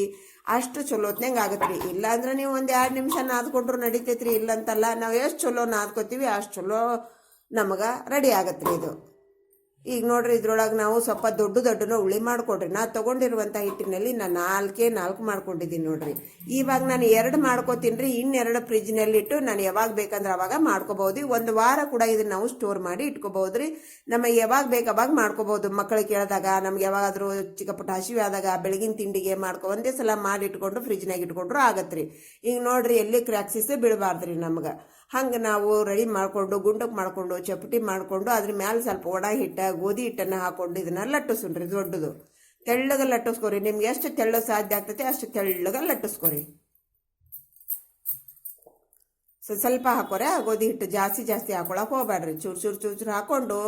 ಅಷ್ಟು ಚಲೋತ್ನಾಗ ಆಗತ್ರಿ. ಇಲ್ಲಾಂದ್ರೆ ನೀವು 1-2 ನಿಮಿಷ ನಾದ್ಕೊಂಡ್ರು ನಡಿತೈತ್ರಿ, ಇಲ್ಲಂತಲ್ಲ. ನಾವು ಎಷ್ಟು ಚಲೋ ನಾದ್ಕೋತೀವಿ ಅಷ್ಟು ಚಲೋ ನಮಗೆ ರೆಡಿ ಆಗತ್ರಿ ಇದು. ಈಗ ನೋಡ್ರಿ ಇದ್ರೊಳಗೆ ನಾವು ಸ್ವಲ್ಪ ದೊಡ್ಡನ ಉಳಿ ಮಾಡ್ಕೊಡ್ರಿ. ನಾ ತಗೊಂಡಿರುವಂಥ ಹಿಟ್ಟಿನಲ್ಲಿ ನಾನು 4 ಮಾಡ್ಕೊಂಡಿದ್ದೀನಿ ನೋಡ್ರಿ. ಇವಾಗ ನಾನು 2 ಮಾಡ್ಕೋತೀನಿ ರೀ. ಇನ್ನೆರಡು ಫ್ರಿಜ್ನಲ್ಲಿಟ್ಟು ನಾನು ಯಾವಾಗ ಬೇಕಂದ್ರೆ ಅವಾಗ ಮಾಡ್ಕೋಬಹುದು. 1 ವಾರ ಕೂಡ ಇದನ್ನ ನಾವು ಸ್ಟೋರ್ ಮಾಡಿ ಇಟ್ಕೋಬಹುದ್ರಿ. ನಮಗೆ ಯಾವಾಗ ಬೇಕು ಅವಾಗ ಮಾಡ್ಕೋಬಹುದು. ಮಕ್ಕಳಿಗೆ ಕೇಳಿದಾಗ, ನಮ್ಗೆ ಯಾವಾಗಾದ್ರೂ ಚಿಕ್ಕಪುಟ್ಟ ಹಸಿವೆ ಆದಾಗ ಬೆಳಗಿನ ತಿಂಡಿಗೆ ಒಂದೇ ಸಲ ಮಾಡಿ ಇಟ್ಕೊಂಡು ಫ್ರಿಜ್ನಾಗ ಇಟ್ಕೊಂಡ್ರು ಆಗತ್ರಿ. ಈಗ ನೋಡ್ರಿ ಎಲ್ಲಿ ಕ್ರ್ಯಾಕ್ಸಿಸ್ ಬೀಳಬಾರ್ದ್ರಿ ನಮ್ಗೆ. ಹಂಗೆ ನಾವು ರೆಡಿ ಮಾಡಿಕೊಂಡು ಗುಂಡಕ್ಕೆ ಮಾಡಿಕೊಂಡು ಚಪಟಿ ಮಾಡಿಕೊಂಡು ಅದ್ರ ಮೇಲೆ ಸ್ವಲ್ಪ ಒಣ ಹಿಟ್ಟು, ಗೋಧಿ ಹಿಟ್ಟನ್ನು ಹಾಕೊಂಡು ಇದನ್ನ ಲಟ್ಟಿಸ್ರಿ. ದೊಡ್ಡದು ತೆಳ್ಳಗೆ ಲಟ್ಟಿಸ್ಕೊರಿ. ನಿಮ್ಗೆ ಎಷ್ಟು ತೆಳ್ಳಗೆ ಸಾಧ್ಯ ಆಗ್ತೈತೆ ಅಷ್ಟು ತೆಳ್ಳಗೆ ಲಟ್ಟಿಸ್ಕೊರಿ. ಸ್ವಲ್ಪ ಹಾಕೋರೆ ಗೋಧಿ ಹಿಟ್ಟು. ಜಾಸ್ತಿ ಹಾಕೊಳಕ್ಕೆ ಹೋಗ್ಬೇಡ್ರಿ. ಚೂರು ಹಾಕೊಂಡು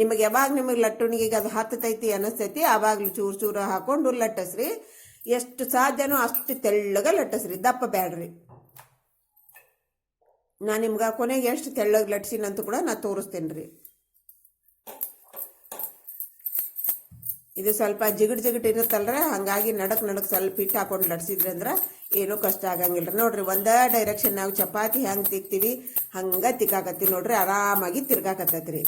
ನಿಮಗೆ ಯಾವಾಗ ನಿಮಗೆ ಲಟ್ಟಣಿಗೆ ಅದು ಹತ್ತೈತಿ ಅನಿಸ್ತೈತಿ ಆವಾಗಲೂ ಚೂರು ಹಾಕೊಂಡು ಲಟ್ಟಿಸ್ರಿ. ಎಷ್ಟು ಸಾಧ್ಯನೋ ಅಷ್ಟು ತೆಳ್ಳಗೆ ಲಟ್ಟಿಸ್ರಿ, ದಪ್ಪ ಬೇಡ್ರಿ. ನಾನು ನಿಮ್ಗೆ ಕೊನೆಗೆ ಎಷ್ಟು ತೆಳ್ಳಗೆ ಲಟ್ಸಿನಂತ ಕೂಡ ನಾನು ತೋರಿಸ್ತೇನೆ ರೀ. ಇದು ಸ್ವಲ್ಪ ಜಿಗಟ್ ಇರುತ್ತಲ್ರ, ಹಾಗಾಗಿ ನಡಕ್ ಸ್ವಲ್ಪ ಹಿಟ್ಟು ಹಾಕೊಂಡು ಲಟ್ಸಿದ್ರಿ ಅಂದ್ರೆ ಏನೂ ಕಷ್ಟ ಆಗಂಗಿಲ್ಲ ರೀ. ನೋಡ್ರಿ ಒಂದೇ ಡೈರೆಕ್ಷನ್ ನಾವು ಚಪಾತಿ ಹೆಂಗೆ ತಿಕ್ತೀವಿ ಹಂಗೆ ತಿಕ್ಕಾಕತ್ತೀವಿ ನೋಡ್ರಿ. ಆರಾಮಾಗಿ ತಿರ್ಗಾಕತ್ತೈತ್ರಿ.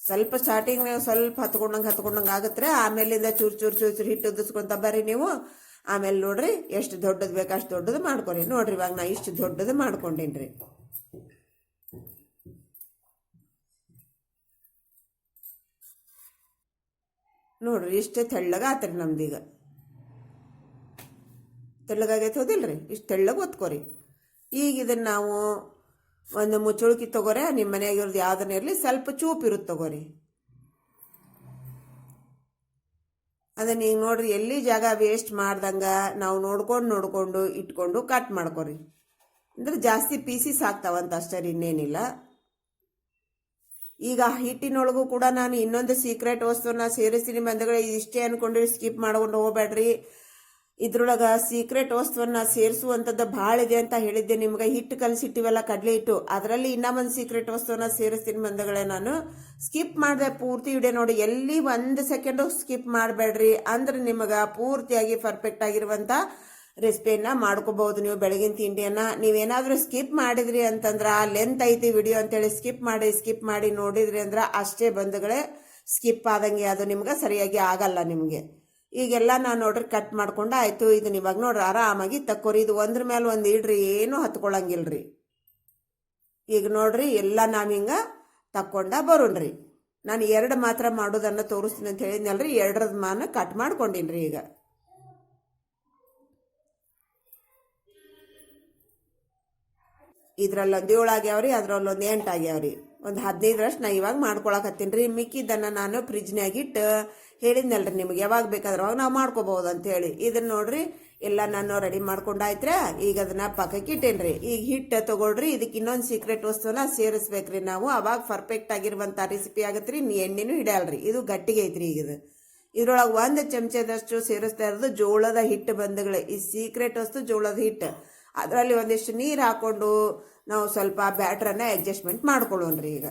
ಸ್ವಲ್ಪ ಸ್ಟಾರ್ಟಿಂಗ್ ನೀವು ಸ್ವಲ್ಪ ಹತ್ಕೊಂಡಂಗೆ ಆಗತ್ರೆ. ಆಮೇಲಿಂದ ಚೂರು ಹಿಟ್ಟು ಉದಿಸ್ಕೊಂತ ಬರ್ರಿ ನೀವು. ಆಮೇಲೆ ನೋಡ್ರಿ ಎಷ್ಟು ದೊಡ್ಡದು ಬೇಕು ಅಷ್ಟು ದೊಡ್ಡದು ಮಾಡ್ಕೊರಿ. ನೋಡ್ರಿ ಇವಾಗ ನಾ ಇಷ್ಟು ದೊಡ್ಡದು ಮಾಡ್ಕೊಂಡೇನಿ ರೀ. ನೋಡ್ರಿ ಇಷ್ಟೇ ತೆಳ್ಳಗ ಆತ್ರಿ ನಮ್ದೀಗ. ತೆಳ್ಳಗಾಗೈತೆ ಹೋದಿಲ್ರಿ, ಇಷ್ಟು ತೆಳ್ಳಗೆ ಒತ್ಕೋರಿ. ಈಗ ಇದನ್ನು ನಾವು ಒಂದು ಮುಚ್ಚುಳ್ಕಿ ತಗೋರಿ. ನಿಮ್ಮ ಮನೆಯಾಗಿರೋದು ಯಾವ್ದನ್ನ ಇರಲಿ, ಸ್ವಲ್ಪ ಚೂಪ್ ಇರುತ್ತೆ ತಗೋರಿ. ಅದನ್ನ ಈಗ ನೋಡ್ರಿ ಎಲ್ಲಿ ಜಾಗ ವೇಸ್ಟ್ ಮಾಡ್ದಂಗ ನಾವು ನೋಡ್ಕೊಂಡು ಇಟ್ಕೊಂಡು ಕಟ್ ಮಾಡ್ಕೊರಿ. ಅಂದ್ರೆ ಜಾಸ್ತಿ ಪೀಸಸ್ ಆಗ್ತಾವಂತ ಅಷ್ಟೇ, ಇನ್ನೇನಿಲ್ಲ. ಈಗ ಹಿಟ್ಟಿನೊಳಗೂ ಕೂಡ ನಾನು ಇನ್ನೊಂದು ಸೀಕ್ರೆಟ್ ವಸ್ತುವನ್ನ ಸೇರಿಸ್ತೀನಿ ಬಂಧುಗಳೇ. ಇಷ್ಟೇ ಅನ್ಕೊಂಡ್ರಿ, ಸ್ಕಿಪ್ ಮಾಡ್ಕೊಂಡು ಹೋಗ್ಬೇಡ್ರಿ. ಇದ್ರೊಳಗೆ ಸೀಕ್ರೆಟ್ ವಸ್ತುವನ್ನ ಸೇರಿಸುವಂಥದ್ದು ಭಾಳ ಇದೆ ಅಂತ ಹೇಳಿದ್ದೆ ನಿಮ್ಗೆ. ಹಿಟ್ಟು ಕಲಸಿಟ್ಟಿವಲ್ಲ ಕಡಲೆ ಹಿಟ್ಟು, ಅದರಲ್ಲಿ ಇನ್ನೊಂದು ಸೀಕ್ರೆಟ್ ವಸ್ತುವನ್ನ ಸೇರಿಸ್ತೀನಿ ಬಂಧುಗಳೇ. ನಾನು ಸ್ಕಿಪ್ ಮಾಡಿದೆ ಪೂರ್ತಿ ವಿಡಿಯೋ ನೋಡಿ. ಎಲ್ಲಿ 1 ಸೆಕೆಂಡು ಸ್ಕಿಪ್ ಮಾಡಬೇಡ್ರಿ. ಅಂದ್ರೆ ನಿಮಗೆ ಪೂರ್ತಿಯಾಗಿ ಪರ್ಫೆಕ್ಟ್ ಆಗಿರುವಂಥ ರೆಸಿಪಿಯನ್ನ ಮಾಡ್ಕೋಬಹುದು ನೀವು ಬೆಳಗಿನ ತಿಂಡಿಯನ್ನ. ನೀವೇನಾದ್ರೂ ಸ್ಕಿಪ್ ಮಾಡಿದ್ರಿ ಅಂತಂದ್ರೆ ಲೆಂತ್ ಐತಿ ವಿಡಿಯೋ ಅಂತೇಳಿ ಸ್ಕಿಪ್ ಮಾಡಿ ನೋಡಿದ್ರಿ ಅಂದ್ರೆ ಅಷ್ಟೇ ಬಂಧುಗಳೇ, ಸ್ಕಿಪ್ ಆದಂಗೆ ಅದು ನಿಮ್ಗೆ ಸರಿಯಾಗಿ ಆಗಲ್ಲ ನಿಮಗೆ. ಈಗೆಲ್ಲ ನಾನು ನೋಡ್ರಿ ಕಟ್ ಮಾಡ್ಕೊಂಡು ಆಯ್ತು. ಇದನ್ನ ಇವಾಗ ನೋಡ್ರಿ ಆರಾಮಾಗಿ ತಕ್ಕೋರಿ. ಇದು ಒಂದ್ರ ಮೇಲೆ ಒಂದು ಇಡ್ರಿ, ಏನು ಹತ್ಕೊಳಂಗಿಲ್ರಿ. ಈಗ ನೋಡ್ರಿ ಎಲ್ಲ ನಾವು ಹಿಂಗೆ ತಕ್ಕೊಂಡ ಬರೋಣ್ರಿ. ನಾನು 2 ಮಾತ್ರ ಮಾಡೋದನ್ನ ತೋರಿಸ್ತೀನಿ ಅಂತ ಹೇಳಿದ್ನಲ್ರಿ. 2ರದ ಮಾನ ಕಟ್ ಮಾಡ್ಕೊಂಡಿನ್ರಿ. ಈಗ ಇದ್ರಲ್ಲೊಂದು 7 ಆಗ್ಯಾವ್ರಿ, ಅದ್ರಲ್ಲೊಂದು 8 ಆಗ್ಯಾವ್ರಿ. ಒಂದು 15ರಷ್ಟು ನಾ ಇವಾಗ ಮಾಡ್ಕೊಳಕತ್ತೀನಿ ರೀ. ಮಿಕ್ಕಿದ್ದನ್ನು ನಾನು ಫ್ರಿಜ್ನಾಗಿಟ್ಟು ಹೇಳಿದ್ನಲ್ರಿ ನಿಮ್ಗೆ ಯಾವಾಗ ಬೇಕಾದ್ರೆ ಅವಾಗ ನಾವು ಮಾಡ್ಕೋಬಹುದು ಅಂತೇಳಿ. ಇದನ್ನ ನೋಡ್ರಿ ಎಲ್ಲ ನಾನು ರೆಡಿ ಮಾಡ್ಕೊಂಡಾಯ್ತ್ರ. ಈಗ ಅದನ್ನ ಪಕ್ಕಕ್ಕೆ ಇಟ್ಟೇನ್ರಿ. ಈಗ ಹಿಟ್ಟು ತಗೊಳ್ರಿ. ಇದಕ್ಕೆ ಇನ್ನೊಂದು ಸೀಕ್ರೆಟ್ ವಸ್ತುನ ಸೇರಿಸ್ಬೇಕ್ರಿ ನಾವು, ಅವಾಗ ಪರ್ಫೆಕ್ಟ್ ಆಗಿರುವಂಥ ರೆಸಿಪಿ ಆಗತ್ರಿ. ಎಣ್ಣೆನೂ ಹಿಡಿಯಲ್ರಿ. ಇದು ಗಟ್ಟಿಗೆ ಐತ್ರಿ. ಈಗ ಇದ್ರೊಳಗೆ 1 ಚಮಚದಷ್ಟು ಸೇರಿಸ್ತಾ ಇರೋದು ಜೋಳದ ಹಿಟ್ಟು ಬಂಧುಗಳೇ. ಈ ಸೀಕ್ರೆಟ್ ವಸ್ತು ಜೋಳದ ಹಿಟ್ಟು. ಅದರಲ್ಲಿ ಒಂದಿಷ್ಟು ನೀರು ಹಾಕೊಂಡು ನಾವು ಸ್ವಲ್ಪ ಬ್ಯಾಟ್ರನ್ನ ಅಡ್ಜಸ್ಟ್ಮೆಂಟ್ ಮಾಡ್ಕೊಳ್ಳೋಣ್ರಿ. ಈಗ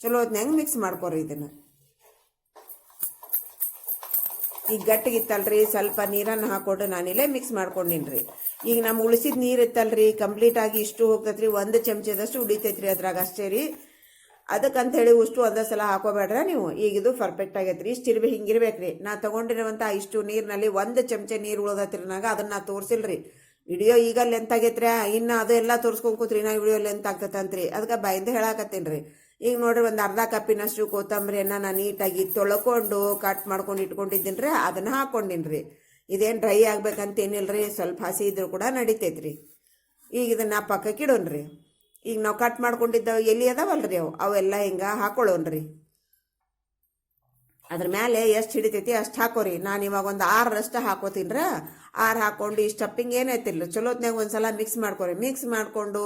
ಚಲೋ ಹೊತ್ನಾಗ ಮಿಕ್ಸ್ ಮಾಡ್ಕೊರಿ ಇದನ್ನು. ಈಗ ಗಟ್ಟಿಗಿತ್ತಲ್ರಿ, ಸ್ವಲ್ಪ ನೀರನ್ನು ಹಾಕೊಂಡು ನಾನಿಲ್ಲೇ ಮಿಕ್ಸ್ ಮಾಡ್ಕೊಂಡಿನ್ರಿ. ಈಗ ನಮ್ಮ ಉಳಿಸಿದ ನೀರು ಇತ್ತಲ್ರಿ, ಕಂಪ್ಲೀಟ್ ಆಗಿ ಇಷ್ಟು ಹೋಗ್ತೈತ್ರಿ. 1 ಚಮಚದಷ್ಟು ಉಳಿತೈತ್ರಿ ಅದ್ರಾಗ ಅಷ್ಟೇ ರೀ. ಅದಕ್ಕಂತ ಹೇಳಿ ಇಷ್ಟು ಒಂದೇ ಸಲ ಹಾಕೋಬೇಡ್ರ ನೀವು. ಈಗ ಇದು ಪರ್ಫೆಕ್ಟ್ ಆಗೈತ್ರಿ. ಇಷ್ಟು ಹಿಂಗಿರ್ಬೇಕ್ರಿ. ನಾ ತಗೊಂಡಿರುವಂಥ ಇಷ್ಟು ನೀರಿನಲ್ಲಿ 1 ಚಮಚ ನೀರು ಉಳ್ದತ್ರಿ. ನಾಗ ಅದನ್ನ ನಾ ತೋರಿಸಿಲ್ರಿ. ವಿಡಿಯೋ ಈಗ ಲೆಂತ್ ಆಗೈತ್ರಿ. ಇನ್ನು ಅದು ಎಲ್ಲ ತೋರಿಸ್ಕೊಂಡ್ ಕೂತ್ರಿ ನಾ ವಿಡಿಯೋ ಲೆಂತ್ ಆಗ್ತೈತಂತ್ರಿ. ಅದಕ್ಕೆ ಬಾಯಿಂದ ಹೇಳಾಕತ್ತೀನಿ. ಈಗ ನೋಡ್ರಿ ಒಂದು ಅರ್ಧ ಕಪ್ಪಿನಷ್ಟು ಕೊತ್ತಂಬರಿಯನ್ನ ನಾನು ನೀಟಾಗಿ ತೊಳ್ಕೊಂಡು ಕಟ್ ಮಾಡ್ಕೊಂಡು ಇಟ್ಕೊಂಡಿದ್ದೀನಿ. ಅದನ್ನ ಹಾಕೊಂಡಿನ್ರಿ. ಇದೇನು ಡ್ರೈ ಆಗ್ಬೇಕಂತ ಏನಿಲ್ರಿ, ಸ್ವಲ್ಪ ಹಸಿ ಇದ್ರೂ ಕೂಡ ನಡಿತೈತ್ರಿ. ಈಗ ಇದನ್ನ ಪಕ್ಕಕ್ಕೆ ಇಡೋಣ್ರಿ. ಈಗ ನಾವು ಕಟ್ ಮಾಡ್ಕೊಂಡಿದ್ದಾವೆ ಎಲ್ಲಿ ಅದಾವಲ್ರಿ ಅವೆಲ್ಲ ಹಿಂಗೆ ಹಾಕೊಳ್ಳೋಣ್ರಿ. ಅದ್ರ ಮೇಲೆ ಎಷ್ಟು ಹಿಡಿತೈತಿ ಅಷ್ಟು ಹಾಕೋರಿ. ನಾನು ಇವಾಗ ಒಂದು 6ರಷ್ಟು ಹಾಕೋತೀನ್ರ. 6 ಹಾಕೊಂಡು ಈ ಸ್ಟಫಿಂಗ್ ಏನೈತಿಲ್ಲ ಚಲೋತ್ನಾಗ ಒಂದ್ಸಲ ಮಿಕ್ಸ್ ಮಾಡ್ಕೊರಿ. ಮಿಕ್ಸ್ ಮಾಡಿಕೊಂಡು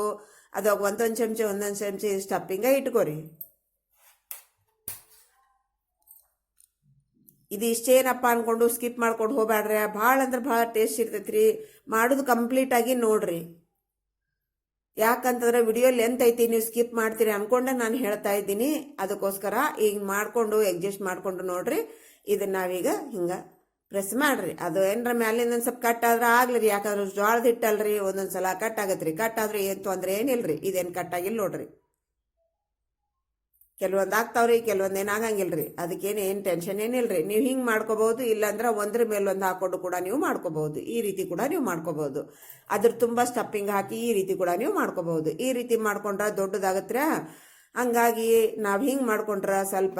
ಅದಾಗ ಒಂದೊಂದು ಚಮಚ ಸ್ಟಫಿಂಗ ಇಟ್ಕೋರಿ. ಇದು ಇಷ್ಟೇನಪ್ಪ ಅನ್ಕೊಂಡು ಸ್ಕಿಪ್ ಮಾಡ್ಕೊಂಡು ಹೋಗ್ಬೇಡ್ರಿ. ಭಾಳ ಅಂದ್ರೆ ಭಾಳ ಟೇಸ್ಟ್ ಇರ್ತೈತ್ರಿ. ಮಾಡೋದು ಕಂಪ್ಲೀಟಾಗಿ ನೋಡ್ರಿ. ಯಾಕಂತಂದ್ರೆ ವಿಡಿಯೋ ಲೆಂತ್ ಐತಿ, ನೀವು ಸ್ಕಿಪ್ ಮಾಡ್ತೀರಿ ಅನ್ಕೊಂಡೆ ನಾನು ಹೇಳ್ತಾ ಇದ್ದೀನಿ. ಅದಕ್ಕೋಸ್ಕರ ಈಗ ಮಾಡಿಕೊಂಡು ಅಡ್ಜಸ್ಟ್ ಮಾಡಿಕೊಂಡು ನೋಡ್ರಿ. ಇದನ್ನ ನಾವೀಗ ಹಿಂಗೆ ಪ್ರೆಸ್ ಮಾಡ್ರಿ. ಅದು ಏನರ ಮ್ಯಾಲಿಂದ ಒಂದು ಸ್ವಲ್ಪ ಕಟ್ ಆದ್ರೆ ಆಗ್ಲಿ ರೀ. ಯಾಕಂದ್ರೆ ಜೋಳದ ಹಿಟ್ಟಲ್ರಿ, ಒಂದೊಂದ್ಸಲ ಕಟ್ ಆಗತ್ರಿ. ಕಟ್ ಆದ್ರೆ ಏನು ತೊಂದರೆ ಏನಿಲ್ರಿ. ಇದೇನು ಕಟ್ ಆಗಿಲ್ಲ ನೋಡ್ರಿ. ಕೆಲವೊಂದು ಆಗ್ತಾವ್ರಿ, ಕೆಲವೊಂದು ಏನು ಆಗಂಗಿಲ್ರಿ. ಅದಕ್ಕೇನು ಏನು ಟೆನ್ಷನ್ ಏನಿಲ್ರಿ. ನೀವು ಹಿಂಗೆ ಮಾಡ್ಕೋಬಹುದು. ಇಲ್ಲಾಂದ್ರೆ ಒಂದ್ರ ಮೇಲೆ ಒಂದು ಹಾಕೊಂಡು ಕೂಡ ನೀವು ಮಾಡ್ಕೋಬಹುದು. ಈ ರೀತಿ ಕೂಡ ನೀವು ಮಾಡ್ಕೋಬಹುದು. ಅದ್ರ ತುಂಬ ಸ್ಟಫಿಂಗ್ ಹಾಕಿ ಈ ರೀತಿ ಕೂಡ ನೀವು ಮಾಡ್ಕೋಬಹುದು. ಈ ರೀತಿ ಮಾಡ್ಕೊಂಡ್ರೆ ದೊಡ್ಡದಾಗತ್ರಿ. ಹಂಗಾಗಿ ನಾವು ಹಿಂಗೆ ಮಾಡ್ಕೊಂಡ್ರೆ ಸ್ವಲ್ಪ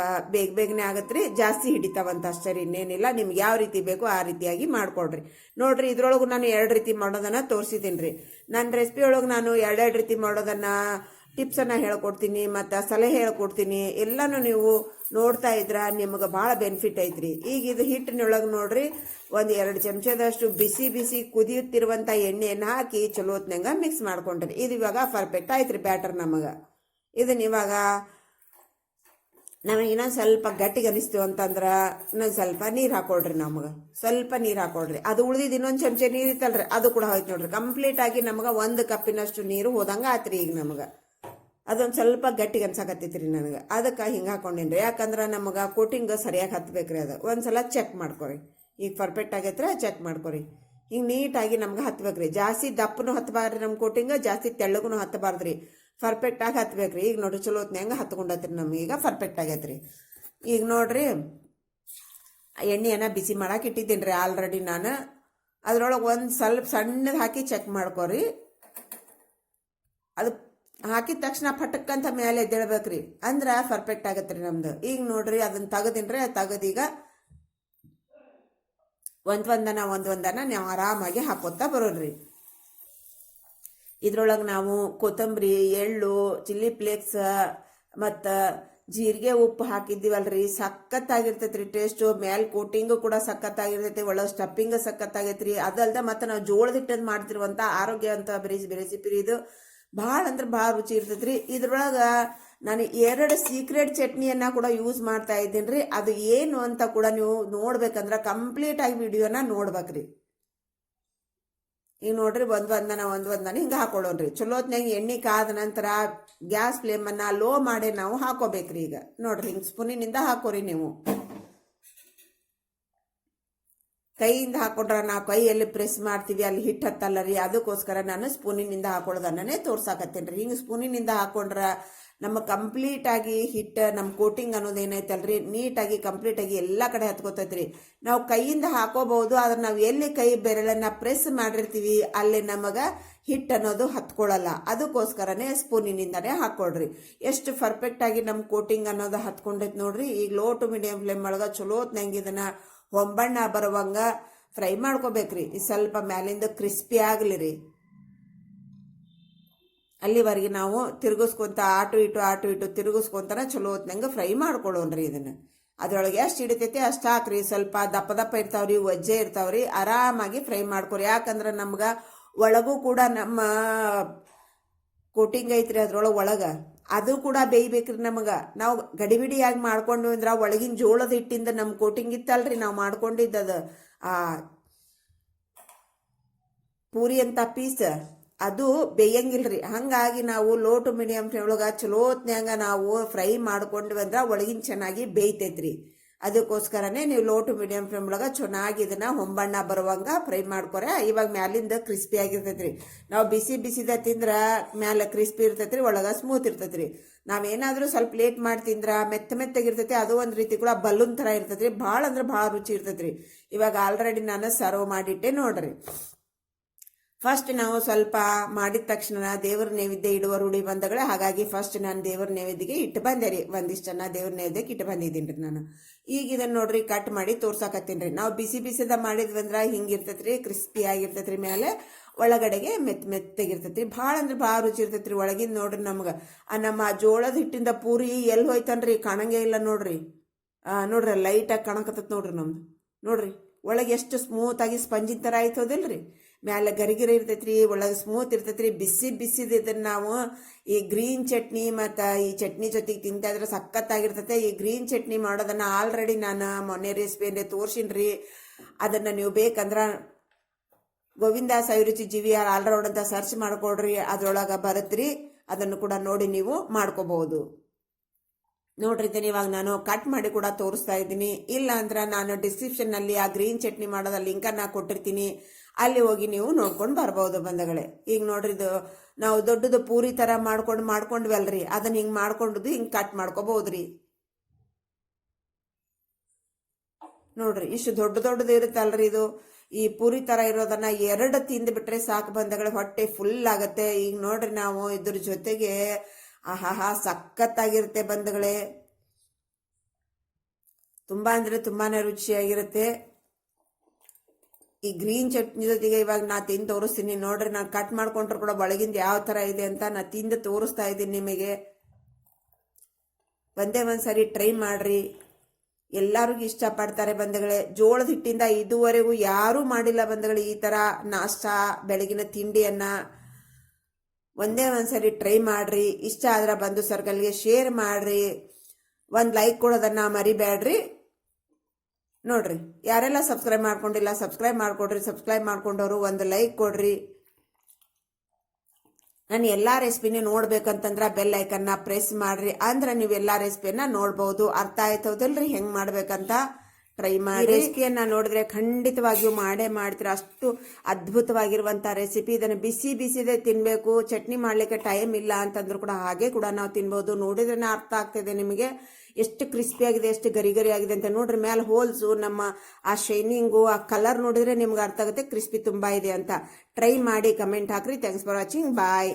ಬೇಗನೆ ಆಗತ್ರಿ. ಜಾಸ್ತಿ ಹಿಡಿತಾವಂತ ಅಷ್ಟೇ ರೀ, ಇನ್ನೇನಿಲ್ಲ. ನಿಮ್ಗೆ ಯಾವ ರೀತಿ ಬೇಕೋ ಆ ರೀತಿಯಾಗಿ ಮಾಡ್ಕೊಡ್ರಿ. ನೋಡ್ರಿ ಇದ್ರೊಳಗೆ ನಾನು 2 ರೀತಿ ಮಾಡೋದನ್ನ ತೋರಿಸಿದ್ದೀನಿ ರೀ. ನನ್ನ ರೆಸಿಪಿ ಒಳಗೆ ನಾನು 2 ರೀತಿ ಮಾಡೋದನ್ನ ಟಿಪ್ಸನ್ನು ಹೇಳ್ಕೊಡ್ತೀನಿ ಮತ್ತು ಸಲಹೆ ಹೇಳ್ಕೊಡ್ತೀನಿ. ಎಲ್ಲನೂ ನೀವು ನೋಡ್ತಾ ಇದ್ರ ನಿಮಗೆ ಭಾಳ ಬೆನಿಫಿಟ್ ಐತ್ರಿ. ಈಗ ಇದು ಹಿಟ್ಟಿನೊಳಗೆ ನೋಡ್ರಿ ಒಂದು 2 ಚಮಚದಷ್ಟು ಬಿಸಿ ಕುದಿಯುತ್ತಿರುವಂಥ ಎಣ್ಣೆಯನ್ನು ಹಾಕಿ ಚಲೋ ಹೊತ್ನಂಗ ಮಿಕ್ಸ್ ಮಾಡ್ಕೊಂಡ್ರಿ. ಇದು ಇವಾಗ ಪರ್ಫೆಕ್ಟ್ ಆಯ್ತ್ರಿ ಬ್ಯಾಟರ್ ನಮಗೆ. ಇದನ್ನ ಇವಾಗ ನಮಗೆ ಇನ್ನೊಂದು ಸ್ವಲ್ಪ ಗಟ್ಟಿಗೆ ಅನಿಸ್ತೀವಿ ಅಂತಂದ್ರೆ ಇನ್ನೊಂದು ಸ್ವಲ್ಪ ನೀರು ಹಾಕೊಳ್ರಿ. ನಮಗೆ ಸ್ವಲ್ಪ ನೀರು ಹಾಕೊಳ್ರಿ. ಅದು ಉಳಿದಿದ್ದು ಇನ್ನೊಂದು ಚಮಚ ನೀರು ಇತ್ತಲ್ರಿ, ಅದು ಕೂಡ ಹೋಯ್ತು ನೋಡ್ರಿ. ಕಂಪ್ಲೀಟ್ ಆಗಿ ನಮಗೆ 1 ಕಪ್ಪಿನಷ್ಟು ನೀರು ಹೋದಂಗೆ ಆತ್ರಿ. ಈಗ ನಮಗೆ ಅದೊಂದು ಸ್ವಲ್ಪ ಗಟ್ಟಿಗೆ ಅನ್ಸಕತ್ತೈತ್ರಿ ನನಗೆ. ಅದಕ್ಕೆ ಹಿಂಗೆ ಹಾಕೊಂಡಿನ್ರಿ. ಯಾಕಂದ್ರೆ ನಮಗೆ ಕೋಟಿಂಗ್ ಸರಿಯಾಗಿ ಹತ್ಬೇಕ್ರಿ. ಅದು ಒಂದ್ಸಲ ಚೆಕ್ ಮಾಡ್ಕೊರಿ. ಈಗ ಪರ್ಫೆಕ್ಟ್ ಆಗೈತ್ರ ಚೆಕ್ ಮಾಡ್ಕೊರಿ. ಹಿಂಗೆ ನೀಟಾಗಿ ನಮ್ಗೆ ಹತ್ಬೇಕ್ರಿ. ಜಾಸ್ತಿ ದಪ್ಪನೂ ಹತ್ತಬಾರ್ದ್ರಿ ನಮ್ಮ ಕೋಟಿಂಗ್, ಜಾಸ್ತಿ ತೆಳ್ಳಗೂ ಹತ್ತಬಾರ್ದ್ರಿ. ಪರ್ಫೆಕ್ಟ್ ಆಗಿ ಹತ್ಬೇಕ್ರಿ. ಈಗ ನೋಡ್ರಿ ಚಲೋ ಹೊತ್ನ್ಯಾಗ ಹತ್ಕೊಂಡತ್ರಿ. ನಮ್ಗೆ ಈಗ ಪರ್ಫೆಕ್ಟ್ ಆಗೈತ್ರಿ. ಈಗ ನೋಡ್ರಿ ಎಣ್ಣೆಯನ್ನು ಬಿಸಿ ಮಾಡಕ್ಕೆ ಇಟ್ಟಿದ್ದೀನಿ ರೀ ಆಲ್ರೆಡಿ ನಾನು. ಅದ್ರೊಳಗೆ ಒಂದು ಸ್ವಲ್ಪ ಸಣ್ಣದು ಹಾಕಿ ಚೆಕ್ ಮಾಡ್ಕೊರಿ. ಅದು ಹಾಕಿದ ತಕ್ಷಣ ಪಟಕ್ಕಂತ ಮೇಲೆ ಎದ್ದೇಳ್ಬೇಕ್ರಿ. ಅಂದ್ರೆ ಪರ್ಫೆಕ್ಟ್ ಆಗತ್ತೆ ರೀ ನಮ್ದು. ಈಗ ನೋಡ್ರಿ ಅದನ್ನ ತೆಗದಿನ್ರಿ. ತೆಗದೀಗ ಒಂದೊಂದನ ನಾವು ಆರಾಮಾಗಿ ಹಾಕೋತಾ ಬರೋಣ್ರಿ. ಇದ್ರೊಳಗೆ ನಾವು ಕೊತ್ತಂಬರಿ, ಎಳ್ಳು, ಚಿಲ್ಲಿ ಫ್ಲೇಕ್ಸ್ ಮತ್ತು ಜೀರಿಗೆ, ಉಪ್ಪು ಹಾಕಿದ್ದೀವಲ್ರಿ. ಸಖತ್ತಾಗಿರ್ತೈತ್ರಿ ಟೇಸ್ಟು. ಮ್ಯಾಲ್ ಕೋಟಿಂಗು ಕೂಡ ಸಖತ್ತಾಗಿರ್ತೈತಿ. ಒಳಗೆ ಸ್ಟಫಿಂಗ್ ಸಖತ್ತಾಗೈತ್ರಿ. ಅದಲ್ದ ಮತ್ತು ನಾವು ಜೋಳದ ಹಿಟ್ಟನ್ನು ಮಾಡ್ತಿರುವಂಥ ಆರೋಗ್ಯವಂತ ರೆಸಿಪಿ ಇದು. ಭಾಳ ಅಂದ್ರೆ ಭಾಳ ರುಚಿ ಇರ್ತೈತ್ರಿ. ಇದ್ರೊಳಗೆ ನಾನು 2 ಸೀಕ್ರೆಟ್ ಚಟ್ನಿಯನ್ನು ಕೂಡ ಯೂಸ್ ಮಾಡ್ತಾ ಇದ್ದೀನಿ ರೀ. ಅದು ಏನು ಅಂತ ಕೂಡ ನೀವು ನೋಡ್ಬೇಕಂದ್ರೆ ಕಂಪ್ಲೀಟಾಗಿ ವಿಡಿಯೋನ ನೋಡ್ಬೇಕ್ರಿ. ಈಗ ನೋಡ್ರಿ ಒಂದೊಂದನ ಹಿಂಗೆ ಹಾಕೊಳ್ಳೋಣ್ರಿ. ಚಲೋತ್ನಾಗ ಎಣ್ಣೆ ಕಾದ ನಂತರ ಗ್ಯಾಸ್ ಫ್ಲೇಮನ್ನು ಲೋ ಮಾಡಿ ನಾವು ಹಾಕೋಬೇಕ್ರಿ. ಈಗ ನೋಡ್ರಿ ಹಿಂಗೆ ಸ್ಪೂನಿನಿಂದ ಹಾಕೋರಿ. ನೀವು ಕೈಯಿಂದ ಹಾಕೊಂಡ್ರೆ ನಾವು ಕೈಯಲ್ಲಿ ಪ್ರೆಸ್ ಮಾಡ್ತೀವಿ, ಅಲ್ಲಿ ಹಿಟ್ಟು ಹತ್ತಲ್ಲ ರೀ. ಅದಕ್ಕೋಸ್ಕರ ನಾನು ಸ್ಪೂನಿನಿಂದ ಹಾಕೊಳ್ಳೋದನ್ನೇ ತೋರ್ಸಾಕತ್ತೇನೆ ರೀ. ಹಿಂಗೆ ಸ್ಪೂನಿನಿಂದ ಹಾಕೊಂಡ್ರೆ ನಮ್ಮ ಕಂಪ್ಲೀಟಾಗಿ ಹಿಟ್ಟು ನಮ್ಮ ಕೋಟಿಂಗ್ ಅನ್ನೋದು ಏನೈತಲ್ರಿ ನೀಟಾಗಿ ಕಂಪ್ಲೀಟಾಗಿ ಎಲ್ಲ ಕಡೆ ಹತ್ಕೋತೈತ್ರಿ. ನಾವು ಕೈಯಿಂದ ಹಾಕೋಬಹುದು. ಆದ್ರೆ ನಾವು ಎಲ್ಲಿ ಕೈ ಬೆರಳನ್ನು ಪ್ರೆಸ್ ಮಾಡಿರ್ತೀವಿ ಅಲ್ಲಿ ನಮಗೆ ಹಿಟ್ಟು ಅನ್ನೋದು ಹತ್ಕೊಳ್ಳಲ್ಲ. ಅದಕ್ಕೋಸ್ಕರನೇ ಸ್ಪೂನಿನಿಂದನೇ ಹಾಕೊಳ್ರಿ. ಎಷ್ಟು ಪರ್ಫೆಕ್ಟಾಗಿ ನಮ್ಮ ಕೋಟಿಂಗ್ ಅನ್ನೋದು ಹತ್ಕೊಂಡೈತೆ ನೋಡ್ರಿ. ಈಗ ಲೋ ಟು ಮೀಡಿಯಂ ಫ್ಲೇಮ್ ಒಳಗೆ ಚಲೋತ್ನಂಗೆ ಇದನ್ನು ಹೊಂಬಣ್ಣ ಬರುವಂಗ ಫ್ರೈ ಮಾಡ್ಕೋಬೇಕ್ರಿ. ಸ್ವಲ್ಪ ಮ್ಯಾಲಿಂದ ಕ್ರಿಸ್ಪಿ ಆಗಲಿ ರೀ. ಅಲ್ಲಿವರೆಗೆ ನಾವು ತಿರುಗಿಸ್ಕೊಂತ ಆಟು ಇಟು ತಿರುಗಿಸ್ಕೊಂತಾನೆ ಚಲೋ ಹೊತ್ನಂಗೆ ಫ್ರೈ ಮಾಡ್ಕೊಳ್ಳೋಣ್ರಿ ಇದನ್ನು. ಅದ್ರೊಳಗೆ ಎಷ್ಟು ಹಿಡಿತೈತಿ ಅಷ್ಟು ಹಾಕ್ರಿ. ಸ್ವಲ್ಪ ದಪ್ಪ ದಪ್ಪ ಇರ್ತಾವ್ರಿ, ವಜ್ಜೆ ಇರ್ತಾವ್ರಿ, ಆರಾಮಾಗಿ ಫ್ರೈ ಮಾಡ್ಕೊರಿ. ಯಾಕಂದ್ರೆ ನಮ್ಗೆ ಒಳಗೂ ಕೂಡ ನಮ್ಮ ಕೋಟಿಂಗ್ ಐತ್ರಿ ಅದ್ರೊಳಗೆ ಅದು ಕೂಡ ಬೇಯ್ಬೇಕ್ರಿ. ನಮಗೆ ನಾವು ಗಡಿಬಿಡಿಯಾಗಿ ಮಾಡ್ಕೊಂಡು ಅಂದ್ರೆ ಒಳಗಿನ ಜೋಳದ ಹಿಟ್ಟಿಂದ ನಮ್ಮ ಕೋಟಿಂಗ್ ಇತ್ತಲ್ರಿ ನಾವು ಮಾಡ್ಕೊಂಡಿದ್ದದ ಆ ಪೂರಿ ಅಂತ ಪೀಸ್ ಅದು ಬೇಯಂಗಿಲ್ರಿ. ಹಂಗಾಗಿ ನಾವು ಲೋ ಟು ಮೀಡಿಯಂ ಫ್ಲೇಮ್ ಒಳಗೆ ಚಲೋ ಹೊತ್ನ್ಯಾಗ ನಾವು ಫ್ರೈ ಮಾಡ್ಕೊಂಡ್ವಿ ಅಂದ್ರೆ ಒಳಗಿನ ಚೆನ್ನಾಗಿ ಬೇಯ್ತೈತ್ರಿ. ಅದಕ್ಕೋಸ್ಕರನೇ ನೀವು ಲೋ ಟು ಮೀಡಿಯಂ ಫ್ಲೇಮ್ ಒಳಗೆ ಚೆನ್ನಾಗಿ ಇದನ್ನ ಹೊಂಬಣ್ಣ ಬರುವಂಗ ಫ್ರೈ ಮಾಡ್ಕೊರೆ. ಇವಾಗ ಮ್ಯಾಲಿಂದ ಕ್ರಿಸ್ಪಿ ಆಗಿರ್ತೈತ್ರಿ. ನಾವು ಬಿಸಿದ ತಿಂದ್ರ ಮ್ಯಾಲ ಕ್ರಿಸ್ಪಿ ಇರ್ತೈತ್ರಿ, ಒಳಗ ಸ್ಮೂತ್ ಇರ್ತೈತ್ರಿ. ನಾವೇನಾದ್ರೂ ಸ್ವಲ್ಪ ಲೇಟ್ ಮಾಡಿ ತಿಂದ್ರ ಮೆತ್ತಗಿರ್ತೈತಿ, ಅದು ಒಂದು ರೀತಿ ಕೂಡ ಬಲೂನ್ ತರ ಇರ್ತೈತ್ರಿ. ಭಾಳ ಅಂದ್ರೆ ಭಾಳ ರುಚಿ ಇರ್ತೈತ್ರಿ. ಇವಾಗ ಆಲ್ರೆಡಿ ನಾನು ಸರ್ವ್ ಮಾಡಿಟ್ಟೆ ನೋಡ್ರಿ. ಫಸ್ಟ್ ನಾವು ಸ್ವಲ್ಪ ಮಾಡಿದ ತಕ್ಷಣ ದೇವ್ರ ನೈವೇದ್ಯ ಇಡುವ ರೂಢಿ ಬಂದಗಳೇ. ಹಾಗಾಗಿ ಫಸ್ಟ್ ನಾನು ದೇವ್ರ ನೈವೇದ್ಯಗೆ ಇಟ್ಟು ಬಂದೆ ರೀ. ಒಂದಿಷ್ಟನ್ನ ದೇವ್ರ ನೈವೇದ್ಯಕ್ಕೆ ಇಟ್ಟು ಬಂದಿದ್ದೀನಿ ರೀ ನಾನು. ಈಗ ಇದನ್ನ ನೋಡ್ರಿ ಕಟ್ ಮಾಡಿ ತೋರ್ಸಾಕತ್ತೀನಿ ರೀ. ನಾವು ಬಿಸಿದ ಮಾಡಿದ್ವಿ ಅಂದ್ರೆ ಹಿಂಗಿರ್ತೈತ್ರಿ, ಕ್ರಿಸ್ಪಿ ಆಗಿರ್ತೈತ್ರಿ. ಮೇಲೆ ಒಳಗಡೆಗೆ ಮೆತ್ತಗಿರ್ತೈತ್ರಿ. ಭಾಳ ಅಂದ್ರೆ ಭಾಳ ರುಚಿ ಇರ್ತೈತ್ರಿ. ಒಳಗಿಂದ ನೋಡ್ರಿ ನಮ್ಗೆ ನಮ್ಮ ಜೋಳದ ಹಿಟ್ಟಿಂದ ಪೂರಿ ಎಲ್ಲಿ ಹೋಯ್ತನ್ರಿ ಕಾಣಂಗೇ ಇಲ್ಲ ನೋಡ್ರಿ. ನೋಡ್ರಿ ಲೈಟಾಗಿ ಕಾಣಕತ್ತೈತಿ ನೋಡ್ರಿ ನಮ್ದು. ನೋಡ್ರಿ ಒಳಗೆ ಎಷ್ಟು ಸ್ಮೂತ್ ಆಗಿ ಸ್ಪಂಜಿನ ಥರ ಆಯ್ತೋದಿಲ್ರಿ. ಮ್ಯಾಲೆ ಗರಿಗಿರಿ ಇರ್ತೈತ್ರಿ, ಒಳಗೆ ಸ್ಮೂತ್ ಇರ್ತೈತ್ರಿ. ಬಿಸಿದ ಇದನ್ನ ನಾವು ಈ ಗ್ರೀನ್ ಚಟ್ನಿ ಮತ್ತು ಈ ಚಟ್ನಿ ಜೊತೆಗೆ ತಿಂತಾ ಇದ್ರೆ ಸಖತ್ತಾಗಿರ್ತೈತೆ. ಈ ಗ್ರೀನ್ ಚಟ್ನಿ ಮಾಡೋದನ್ನ ಆಲ್ರೆಡಿ ನಾನು ಮೊನ್ನೆ ರೆಸಿಪಿಯನ್ನೇ ತೋರ್ಸಿನ್ರಿ. ಅದನ್ನ ನೀವು ಬೇಕಂದ್ರೆ ಗೋವಿಂದ ಸವಿರುಚಿ GVR ಆಲ್ರೌಂಡ್ ಅಂತ ಸರ್ಚ್ ಮಾಡ್ಕೊಡ್ರಿ, ಅದ್ರೊಳಗೆ ಬರುತ್ತ್ರಿ. ಅದನ್ನು ಕೂಡ ನೋಡಿ ನೀವು ಮಾಡ್ಕೋಬಹುದು. ನೋಡ್ರಿದ್ದೀನಿ ಇವಾಗ ನಾನು ಕಟ್ ಮಾಡಿ ಕೂಡ ತೋರಿಸ್ತಾ ಇದ್ದೀನಿ. ಇಲ್ಲ ಅಂದ್ರೆ ನಾನು ಡಿಸ್ಕ್ರಿಪ್ಷನ್ನಲ್ಲಿ ಆ ಗ್ರೀನ್ ಚಟ್ನಿ ಮಾಡೋದ ಲಿಂಕನ್ನು ಕೊಟ್ಟಿರ್ತೀನಿ, ಅಲ್ಲಿ ಹೋಗಿ ನೀವು ನೋಡ್ಕೊಂಡು ಬರ್ಬೋದು ಬಂಧುಗಳೇ. ಈಗ ನೋಡ್ರಿ ಇದು ನಾವು ದೊಡ್ಡದು ಪೂರಿ ಥರ ಮಾಡ್ಕೊಂಡ್ವಲ್ರಿ, ಅದನ್ನ ಹಿಂಗೆ ಮಾಡ್ಕೊಂಡುದು ಹಿಂಗೆ ಕಟ್ ಮಾಡ್ಕೋಬಹುದ್ರಿ. ನೋಡ್ರಿ ಇಷ್ಟು ದೊಡ್ಡದು ಇರುತ್ತಲ್ರಿ ಇದು. ಈ ಪೂರಿ ತರ ಇರೋದನ್ನ 2 ತಿಂದು ಬಿಟ್ರೆ ಸಾಕು ಬಂಧುಗಳೇ, ಹೊಟ್ಟೆ ಫುಲ್ ಆಗತ್ತೆ. ಈಗ ನೋಡ್ರಿ ನಾವು ಇದ್ರ ಜೊತೆಗೆ ಆಹಾಹಾ ಸಖತ್ತಾಗಿರುತ್ತೆ ಬಂಧುಗಳೇ. ತುಂಬಾ ಅಂದ್ರೆ ತುಂಬಾನೇ ರುಚಿಯಾಗಿರುತ್ತೆ. ಈ ಗ್ರೀನ್ ಚಟ್ನಿ ಜೊತೆಗೆ ಇವಾಗ ನಾ ತಿಂದು ತೋರಿಸ್ತೀನಿ ನೋಡ್ರಿ. ನಾನು ಕಟ್ ಮಾಡ್ಕೊಂಡ್ರು ಕೂಡ ಒಳಗಿಂದ ಯಾವ ತರ ಇದೆ ಅಂತ ನಾ ತಿಂದು ತೋರಿಸ್ತಾ ಇದ್ದೀನಿ ನಿಮಗೆ. ಒಂದ್ಸರಿ ಟ್ರೈ ಮಾಡ್ರಿ, ಎಲ್ಲರಿಗೂ ಇಷ್ಟಪಡ್ತಾರೆ ಬಂಧುಗಳೇ. ಜೋಳದ ಹಿಟ್ಟಿಂದ ಇದುವರೆಗೂ ಯಾರೂ ಮಾಡಿಲ್ಲ ಬಂಧುಗಳೇ ಈ ತರ ನಾಷ್ಟಾ, ಬೆಳಗಿನ ತಿಂಡಿಯನ್ನ. ಒಂದ್ಸರಿ ಟ್ರೈ ಮಾಡ್ರಿ. ಇಷ್ಟ ಆದ್ರೆ ಬಂಧು ಸರ್ಕಲ್ಗೆ ಶೇರ್ ಮಾಡ್ರಿ, ಒಂದು ಲೈಕ್ ಕೊಡೋದನ್ನ ಮರಿಬೇಡ್ರಿ. ನೋಡ್ರಿ ಯಾರೆಲ್ಲ ಸಬ್ಸ್ಕ್ರೈಬ್ ಮಾಡ್ಕೊಂಡಿಲ್ಲ ಸಬ್ಸ್ಕ್ರೈಬ್ ಮಾಡ್ಕೊಡ್ರಿ. ಸಬ್ಸ್ಕ್ರೈಬ್ ಮಾಡ್ಕೊಂಡವರು ಒಂದು ಲೈಕ್ ಕೊಡ್ರಿ. ನಾನು ಎಲ್ಲಾ ರೆಸಿಪಿನ ನೋಡ್ಬೇಕಂತಂದ್ರೆ ಬೆಲ್ ಐಕನ್ನ ಪ್ರೆಸ್ ಮಾಡ್ರಿ. ಅಂದ್ರೆ ನೀವು ಎಲ್ಲಾ ರೆಸಿಪಿಯನ್ನ ನೋಡ್ಬಹುದು. ಅರ್ಥ ಆಯ್ತದಲ್ರಿ ಹೆಂಗ್ ಮಾಡ್ಬೇಕಂತ ಟ್ರೈ ಮಾಡಿ. ರೆಸಿಪಿಯನ್ನ ನೋಡಿದ್ರೆ ಖಂಡಿತವಾಗಿಯೂ ಮಾಡೇ ಮಾಡ್ತೀರಾ. ಅಷ್ಟು ಅದ್ಭುತವಾಗಿರುವಂತ ರೆಸಿಪಿ. ಇದನ್ನು ಬಿಸಿದೇ ತಿನ್ಬೇಕು. ಚಟ್ನಿ ಮಾಡ್ಲಿಕ್ಕೆ ಟೈಮ್ ಇಲ್ಲ ಅಂತಂದ್ರು ಕೂಡ ಹಾಗೆ ಕೂಡ ನಾವು ತಿನ್ಬಹುದು. ನೋಡಿದ್ರೆ ಅರ್ಥ ಆಗ್ತದೆ ನಿಮಗೆ ಎಷ್ಟು ಕ್ರಿಸ್ಪಿ ಆಗಿದೆ, ಎಷ್ಟು ಗರಿ ಆಗಿದೆ ಅಂತ. ನೋಡ್ರಿ ಮೇಲೆ ಹೋಲ್ಸು, ನಮ್ಮ ಆ ಶೈನಿಂಗು, ಆ ಕಲರ್ ನೋಡಿದ್ರೆ ನಿಮ್ಗೆ ಅರ್ಥ ಆಗುತ್ತೆ ಕ್ರಿಸ್ಪಿ ತುಂಬಾ ಇದೆ ಅಂತ. ಟ್ರೈ ಮಾಡಿ, ಕಮೆಂಟ್ ಹಾಕ್ರಿ. Thanks for watching. ಬಾಯ್.